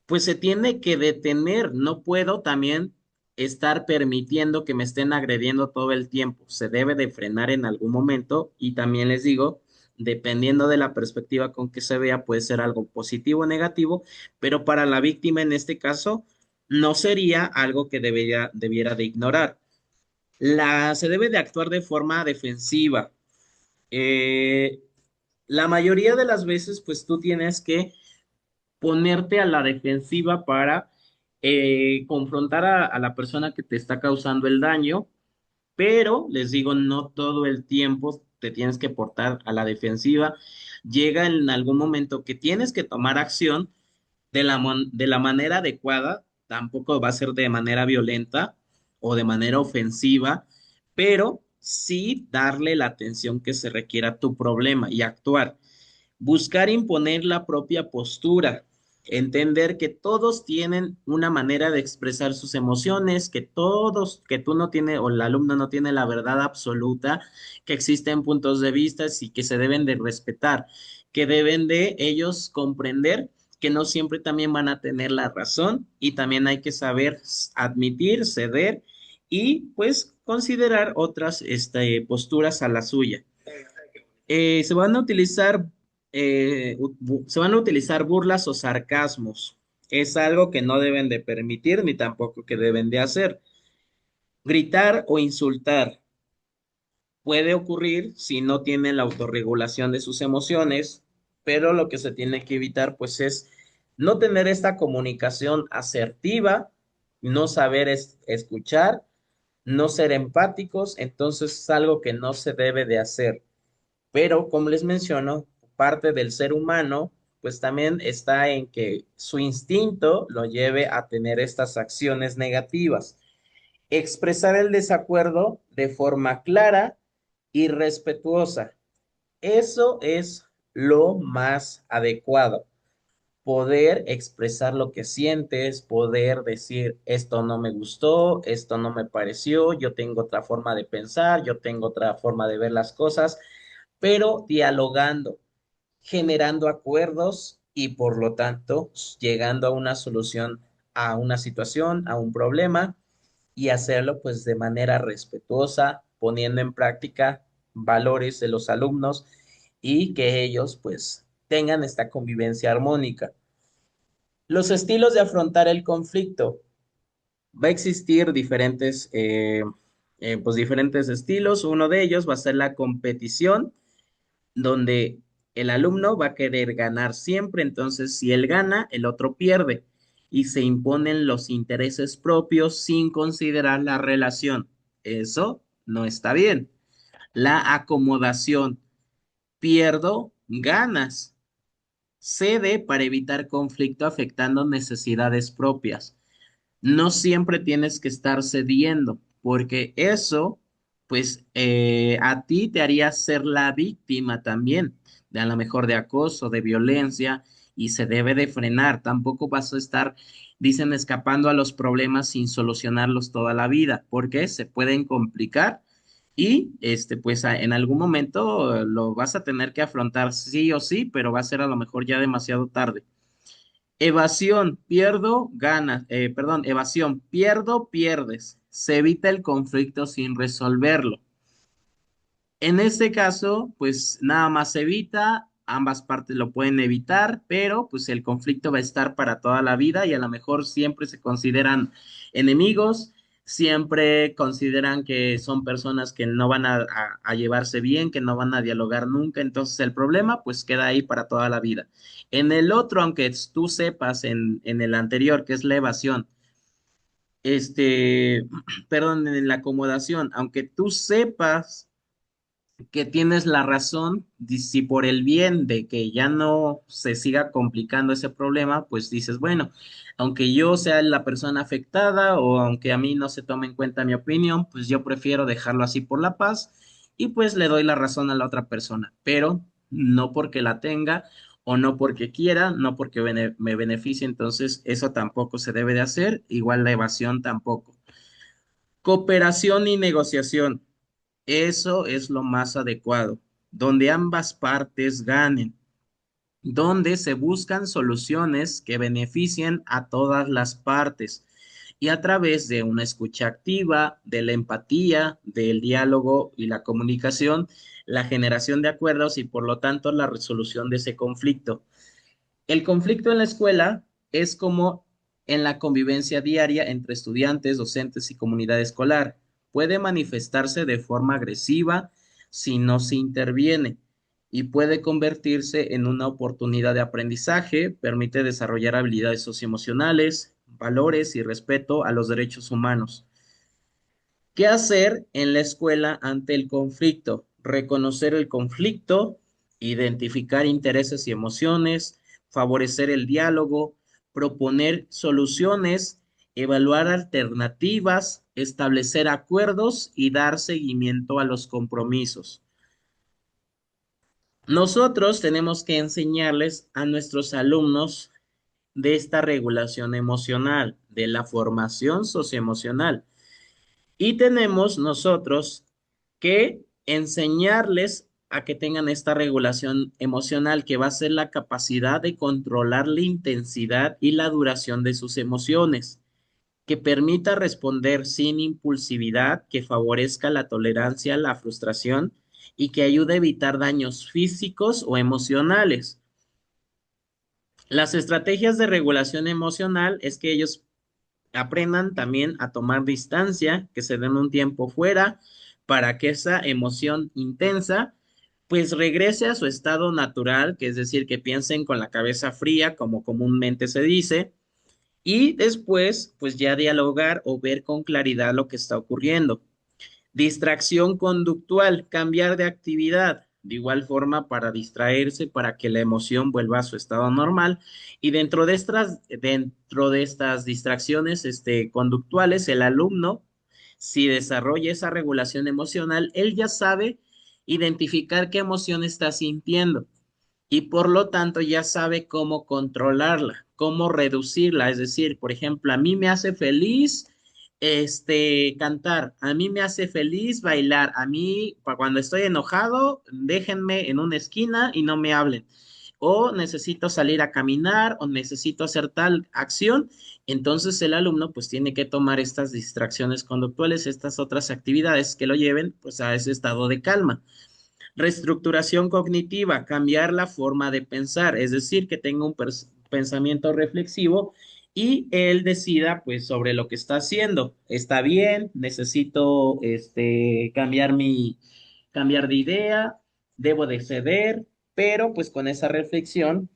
pues se tiene que detener. No puedo también estar permitiendo que me estén agrediendo todo el tiempo. Se debe de frenar en algún momento y también les digo, dependiendo de la perspectiva con que se vea, puede ser algo positivo o negativo, pero para la víctima en este caso no sería algo que debiera de ignorar. Se debe de actuar de forma defensiva. Eh, la mayoría de las veces, pues tú tienes que ponerte a la defensiva para confrontar a la persona que te está causando el daño, pero les digo, no todo el tiempo te tienes que portar a la defensiva. Llega en algún momento que tienes que tomar acción de la manera adecuada, tampoco va a ser de manera violenta o de manera ofensiva, pero sí darle la atención que se requiera a tu problema y actuar. Buscar imponer la propia postura, entender que todos tienen una manera de expresar sus emociones, que tú no tienes o el alumno no tiene la verdad absoluta, que existen puntos de vista y que se deben de respetar, que deben de ellos comprender que no siempre también van a tener la razón y también hay que saber admitir, ceder y pues considerar otras posturas a la suya. Se van a utilizar, se van a utilizar burlas o sarcasmos. Es algo que no deben de permitir ni tampoco que deben de hacer. Gritar o insultar puede ocurrir si no tienen la autorregulación de sus emociones, pero lo que se tiene que evitar pues es no tener esta comunicación asertiva, no saber escuchar, no ser empáticos, entonces es algo que no se debe de hacer. Pero como les menciono, parte del ser humano, pues también está en que su instinto lo lleve a tener estas acciones negativas. Expresar el desacuerdo de forma clara y respetuosa. Eso es lo más adecuado. Poder expresar lo que sientes, poder decir, esto no me gustó, esto no me pareció, yo tengo otra forma de pensar, yo tengo otra forma de ver las cosas, pero dialogando, generando acuerdos y por lo tanto llegando a una solución a una situación, a un problema y hacerlo pues de manera respetuosa, poniendo en práctica valores de los alumnos y que ellos pues tengan esta convivencia armónica. Los estilos de afrontar el conflicto. Va a existir pues diferentes estilos. Uno de ellos va a ser la competición donde el alumno va a querer ganar siempre, entonces si él gana, el otro pierde y se imponen los intereses propios sin considerar la relación. Eso no está bien. La acomodación, pierdo, ganas, cede para evitar conflicto afectando necesidades propias. No siempre tienes que estar cediendo, porque eso, pues, a ti te haría ser la víctima también, de a lo mejor de acoso, de violencia, y se debe de frenar. Tampoco vas a estar, dicen, escapando a los problemas sin solucionarlos toda la vida, porque se pueden complicar y, pues, en algún momento lo vas a tener que afrontar sí o sí, pero va a ser a lo mejor ya demasiado tarde. Evasión, pierdo, ganas, perdón, evasión, pierdo, pierdes. Se evita el conflicto sin resolverlo. En este caso, pues nada más se evita, ambas partes lo pueden evitar, pero pues el conflicto va a estar para toda la vida y a lo mejor siempre se consideran enemigos, siempre consideran que son personas que no van a llevarse bien, que no van a dialogar nunca, entonces el problema pues queda ahí para toda la vida. En el otro, aunque tú sepas en el anterior, que es la evasión, perdón, en la acomodación, aunque tú sepas que tienes la razón, si por el bien de que ya no se siga complicando ese problema, pues dices, bueno, aunque yo sea la persona afectada o aunque a mí no se tome en cuenta mi opinión, pues yo prefiero dejarlo así por la paz y pues le doy la razón a la otra persona, pero no porque la tenga o no porque quiera, no porque me beneficie, entonces eso tampoco se debe de hacer, igual la evasión tampoco. Cooperación y negociación. Eso es lo más adecuado, donde ambas partes ganen, donde se buscan soluciones que beneficien a todas las partes y a través de una escucha activa, de la empatía, del diálogo y la comunicación, la generación de acuerdos y por lo tanto la resolución de ese conflicto. El conflicto en la escuela es como en la convivencia diaria entre estudiantes, docentes y comunidad escolar. Puede manifestarse de forma agresiva si no se interviene y puede convertirse en una oportunidad de aprendizaje, permite desarrollar habilidades socioemocionales, valores y respeto a los derechos humanos. ¿Qué hacer en la escuela ante el conflicto? Reconocer el conflicto, identificar intereses y emociones, favorecer el diálogo, proponer soluciones, evaluar alternativas, establecer acuerdos y dar seguimiento a los compromisos. Nosotros tenemos que enseñarles a nuestros alumnos de esta regulación emocional, de la formación socioemocional. Y tenemos nosotros que enseñarles a que tengan esta regulación emocional, que va a ser la capacidad de controlar la intensidad y la duración de sus emociones, que permita responder sin impulsividad, que favorezca la tolerancia, la frustración y que ayude a evitar daños físicos o emocionales. Las estrategias de regulación emocional es que ellos aprendan también a tomar distancia, que se den un tiempo fuera para que esa emoción intensa pues regrese a su estado natural, que es decir, que piensen con la cabeza fría, como comúnmente se dice, y después pues ya dialogar o ver con claridad lo que está ocurriendo. Distracción conductual, cambiar de actividad, de igual forma para distraerse, para que la emoción vuelva a su estado normal. Y dentro de estas distracciones conductuales, el alumno, si desarrolla esa regulación emocional, él ya sabe identificar qué emoción está sintiendo y por lo tanto ya sabe cómo controlarla, cómo reducirla. Es decir, por ejemplo, a mí me hace feliz cantar, a mí me hace feliz bailar, a mí cuando estoy enojado, déjenme en una esquina y no me hablen. O necesito salir a caminar o necesito hacer tal acción, entonces el alumno pues tiene que tomar estas distracciones conductuales, estas otras actividades que lo lleven pues a ese estado de calma. Reestructuración cognitiva, cambiar la forma de pensar, es decir, que tenga un pensamiento reflexivo y él decida pues sobre lo que está haciendo. Está bien, necesito cambiar de idea, debo de ceder, pero pues con esa reflexión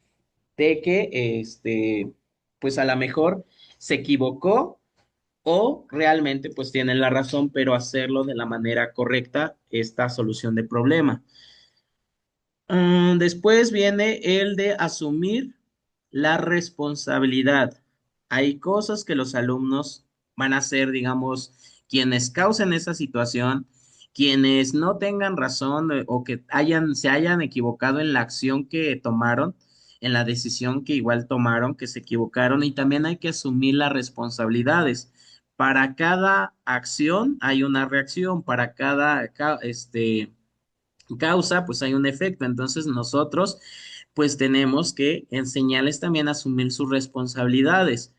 de que pues a lo mejor se equivocó o realmente pues tienen la razón, pero hacerlo de la manera correcta, esta solución de problema. Después viene el de asumir la responsabilidad. Hay cosas que los alumnos van a ser, digamos, quienes causen esa situación, quienes no tengan razón o que se hayan equivocado en la acción que tomaron, en la decisión que igual tomaron, que se equivocaron, y también hay que asumir las responsabilidades. Para cada acción hay una reacción, para cada causa, pues hay un efecto. Entonces nosotros, pues tenemos que enseñarles también a asumir sus responsabilidades.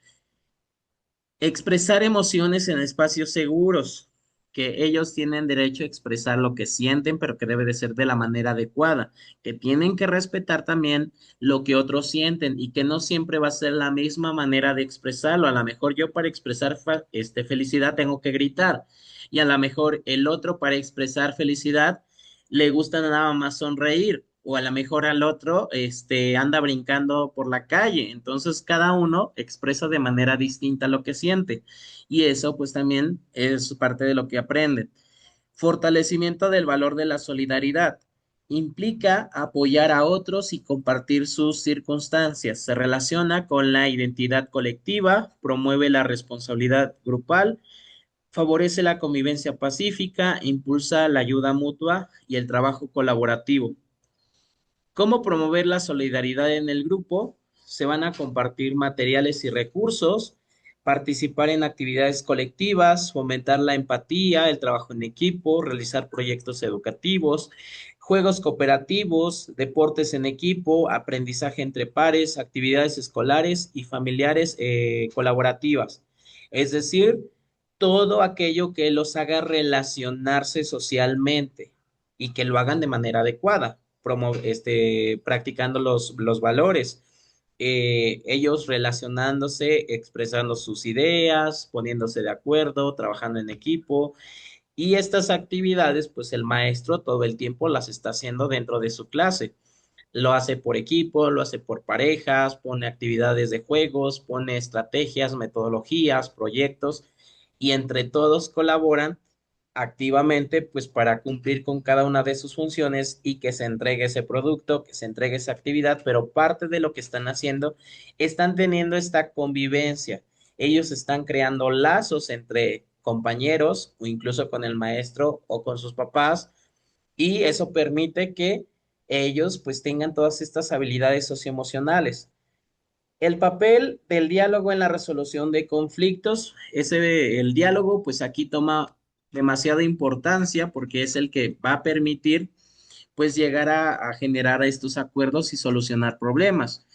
Expresar emociones en espacios seguros. que ellos tienen derecho a expresar lo que sienten, pero que debe de ser de la manera adecuada, que tienen que respetar también lo que otros sienten y que no siempre va a ser la misma manera de expresarlo. A lo mejor yo para expresar felicidad tengo que gritar y a lo mejor el otro para expresar felicidad le gusta nada más sonreír. O a lo mejor al otro, anda brincando por la calle. Entonces, cada uno expresa de manera distinta lo que siente y eso pues también es parte de lo que aprenden. Fortalecimiento del valor de la solidaridad. Implica apoyar a otros y compartir sus circunstancias. Se relaciona con la identidad colectiva, promueve la responsabilidad grupal, favorece la convivencia pacífica, impulsa la ayuda mutua y el trabajo colaborativo. ¿Cómo promover la solidaridad en el grupo? Se van a compartir materiales y recursos, participar en actividades colectivas, fomentar la empatía, el trabajo en equipo, realizar proyectos educativos, juegos cooperativos, deportes en equipo, aprendizaje entre pares, actividades escolares y familiares colaborativas. Es decir, todo aquello que los haga relacionarse socialmente y que lo hagan de manera adecuada, practicando los valores, ellos relacionándose, expresando sus ideas, poniéndose de acuerdo, trabajando en equipo. Y estas actividades, pues el maestro todo el tiempo las está haciendo dentro de su clase. Lo hace por equipo, lo hace por parejas, pone actividades de juegos, pone estrategias, metodologías, proyectos, y entre todos colaboran activamente pues para cumplir con cada una de sus funciones y que se entregue ese producto, que se entregue esa actividad, pero parte de lo que están haciendo, están teniendo esta convivencia. Ellos están creando lazos entre compañeros o incluso con el maestro o con sus papás y eso permite que ellos pues tengan todas estas habilidades socioemocionales. El papel del diálogo en la resolución de conflictos, el diálogo, pues aquí toma demasiada importancia porque es el que va a permitir, pues, llegar a generar estos acuerdos y solucionar problemas.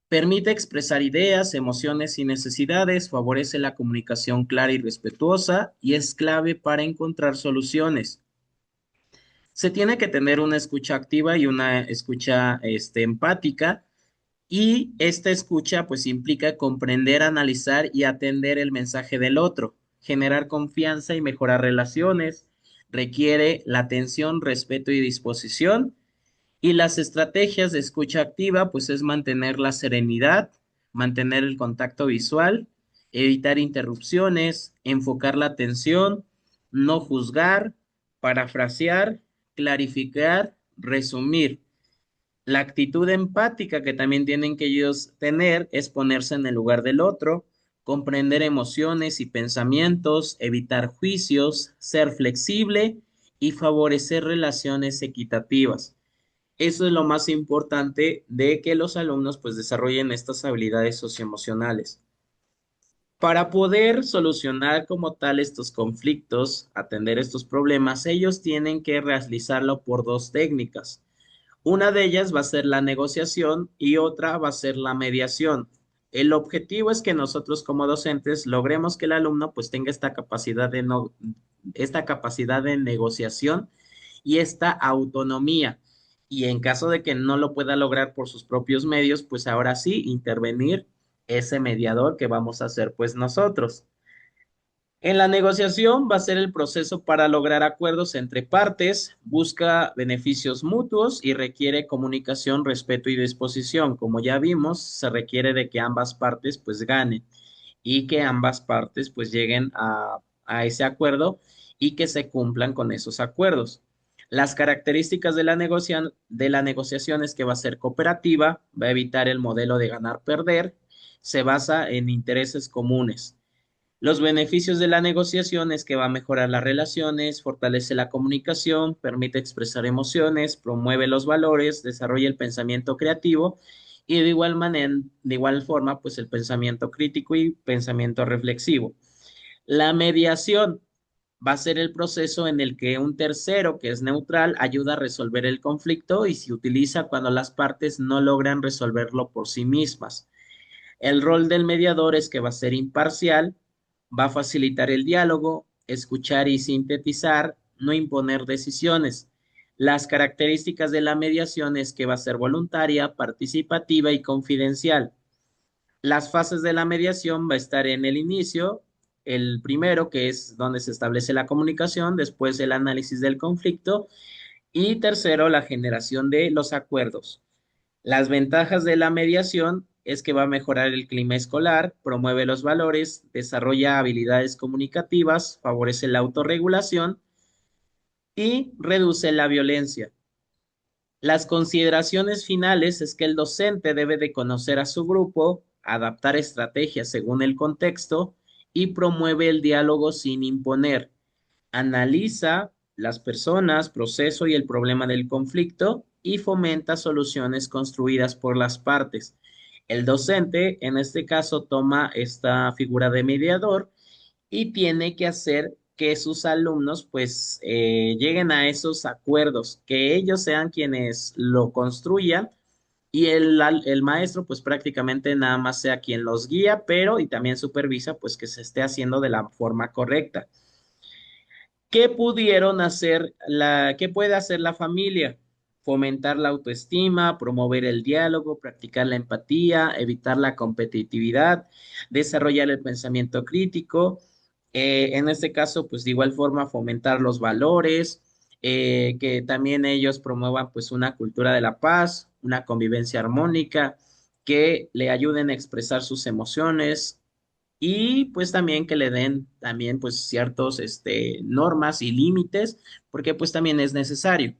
Permite expresar ideas, emociones y necesidades, favorece la comunicación clara y respetuosa y es clave para encontrar soluciones. Se tiene que tener una escucha activa y una escucha, empática y esta escucha pues implica comprender, analizar y atender el mensaje del otro, generar confianza y mejorar relaciones, requiere la atención, respeto y disposición. Y las estrategias de escucha activa pues es mantener la serenidad, mantener el contacto visual, evitar interrupciones, enfocar la atención, no juzgar, parafrasear, clarificar, resumir. La actitud empática que también tienen que ellos tener es ponerse en el lugar del otro, comprender emociones y pensamientos, evitar juicios, ser flexible y favorecer relaciones equitativas. Eso es lo más importante de que los alumnos pues desarrollen estas habilidades socioemocionales. Para poder solucionar como tal estos conflictos, atender estos problemas, ellos tienen que realizarlo por dos técnicas. Una de ellas va a ser la negociación y otra va a ser la mediación. El objetivo es que nosotros como docentes logremos que el alumno pues tenga esta capacidad de no, esta capacidad de negociación y esta autonomía. Y en caso de que no lo pueda lograr por sus propios medios, pues ahora sí intervenir ese mediador que vamos a hacer pues nosotros. En la negociación va a ser el proceso para lograr acuerdos entre partes, busca beneficios mutuos y requiere comunicación, respeto y disposición. Como ya vimos, se requiere de que ambas partes pues ganen y que ambas partes pues lleguen a ese acuerdo y que se cumplan con esos acuerdos. Las características de de la negociación es que va a ser cooperativa, va a evitar el modelo de ganar-perder, se basa en intereses comunes. Los beneficios de la negociación es que va a mejorar las relaciones, fortalece la comunicación, permite expresar emociones, promueve los valores, desarrolla el pensamiento creativo y de igual manera, de igual forma, pues el pensamiento crítico y pensamiento reflexivo. La mediación va a ser el proceso en el que un tercero que es neutral ayuda a resolver el conflicto y se utiliza cuando las partes no logran resolverlo por sí mismas. El rol del mediador es que va a ser imparcial, va a facilitar el diálogo, escuchar y sintetizar, no imponer decisiones. Las características de la mediación es que va a ser voluntaria, participativa y confidencial. Las fases de la mediación va a estar en el inicio, el primero, que es donde se establece la comunicación, después el análisis del conflicto y tercero, la generación de los acuerdos. Las ventajas de la mediación es que va a mejorar el clima escolar, promueve los valores, desarrolla habilidades comunicativas, favorece la autorregulación y reduce la violencia. Las consideraciones finales es que el docente debe de conocer a su grupo, adaptar estrategias según el contexto y promueve el diálogo sin imponer. Analiza las personas, proceso y el problema del conflicto y fomenta soluciones construidas por las partes. El docente, en este caso, toma esta figura de mediador y tiene que hacer que sus alumnos pues lleguen a esos acuerdos, que ellos sean quienes lo construyan y el maestro pues prácticamente nada más sea quien los guía, pero y también supervisa pues que se esté haciendo de la forma correcta. ¿Qué puede hacer la familia? Fomentar la autoestima, promover el diálogo, practicar la empatía, evitar la competitividad, desarrollar el pensamiento crítico. En este caso, pues de igual forma, fomentar los valores, que también ellos promuevan pues una cultura de la paz, una convivencia armónica, que le ayuden a expresar sus emociones, y pues también que le den también pues ciertos normas y límites, porque pues también es necesario.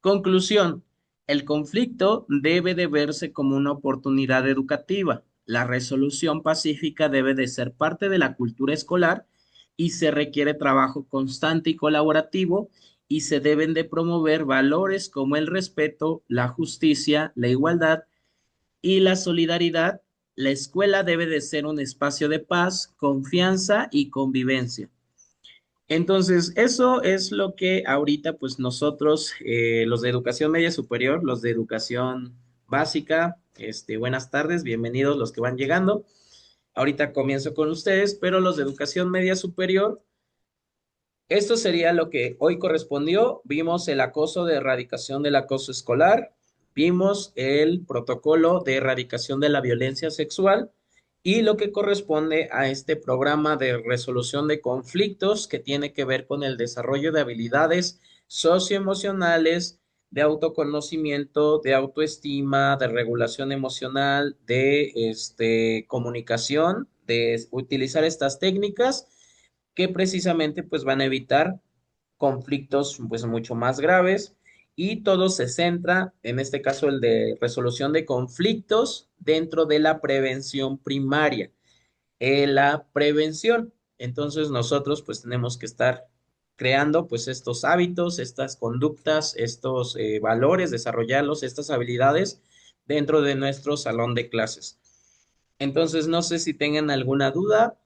Conclusión, el conflicto debe de verse como una oportunidad educativa. La resolución pacífica debe de ser parte de la cultura escolar y se requiere trabajo constante y colaborativo y se deben de promover valores como el respeto, la justicia, la igualdad y la solidaridad. La escuela debe de ser un espacio de paz, confianza y convivencia. Entonces, eso es lo que ahorita, pues nosotros, los de educación media superior, los de educación básica, buenas tardes, bienvenidos los que van llegando. Ahorita comienzo con ustedes, pero los de educación media superior, esto sería lo que hoy correspondió. Vimos el acoso de erradicación del acoso escolar, vimos el protocolo de erradicación de la violencia sexual y lo que corresponde a este programa de resolución de conflictos que tiene que ver con el desarrollo de habilidades socioemocionales, de autoconocimiento, de autoestima, de regulación emocional, de comunicación, de utilizar estas técnicas que precisamente pues van a evitar conflictos pues mucho más graves y todo se centra, en este caso el de resolución de conflictos dentro de la prevención primaria, la prevención. Entonces nosotros pues tenemos que estar creando pues estos hábitos, estas conductas, estos valores, desarrollarlos, estas habilidades dentro de nuestro salón de clases. Entonces no sé si tengan alguna duda,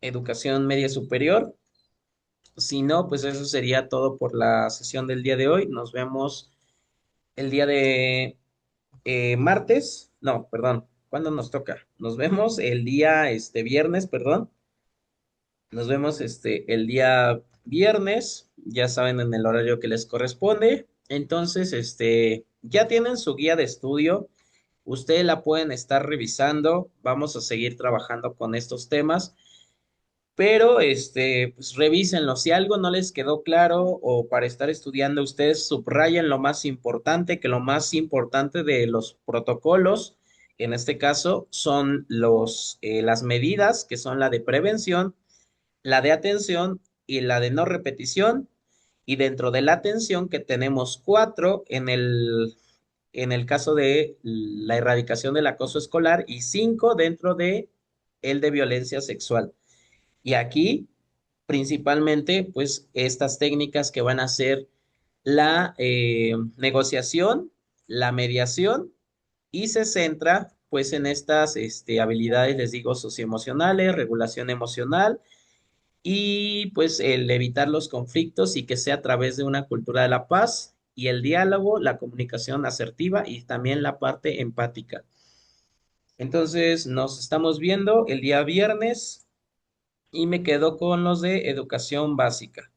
educación media superior. Si no, pues eso sería todo por la sesión del día de hoy. Nos vemos el día de martes. No, perdón. ¿Cuándo nos toca? Nos vemos el día viernes, perdón. Nos vemos el día viernes, ya saben en el horario que les corresponde. Entonces, ya tienen su guía de estudio. Ustedes la pueden estar revisando. Vamos a seguir trabajando con estos temas. Pero pues revísenlo. Si algo no les quedó claro o para estar estudiando, ustedes subrayen lo más importante, que lo más importante de los protocolos, en este caso, son las medidas, que son la de prevención, la de atención y la de no repetición. Y dentro de la atención, que tenemos cuatro en el caso de la erradicación del acoso escolar y cinco dentro de el de violencia sexual. Y aquí, principalmente, pues estas técnicas que van a ser la negociación, la mediación, y se centra pues en estas habilidades, les digo, socioemocionales, regulación emocional y pues el evitar los conflictos y que sea a través de una cultura de la paz y el diálogo, la comunicación asertiva y también la parte empática. Entonces, nos estamos viendo el día viernes y me quedo con los de educación básica.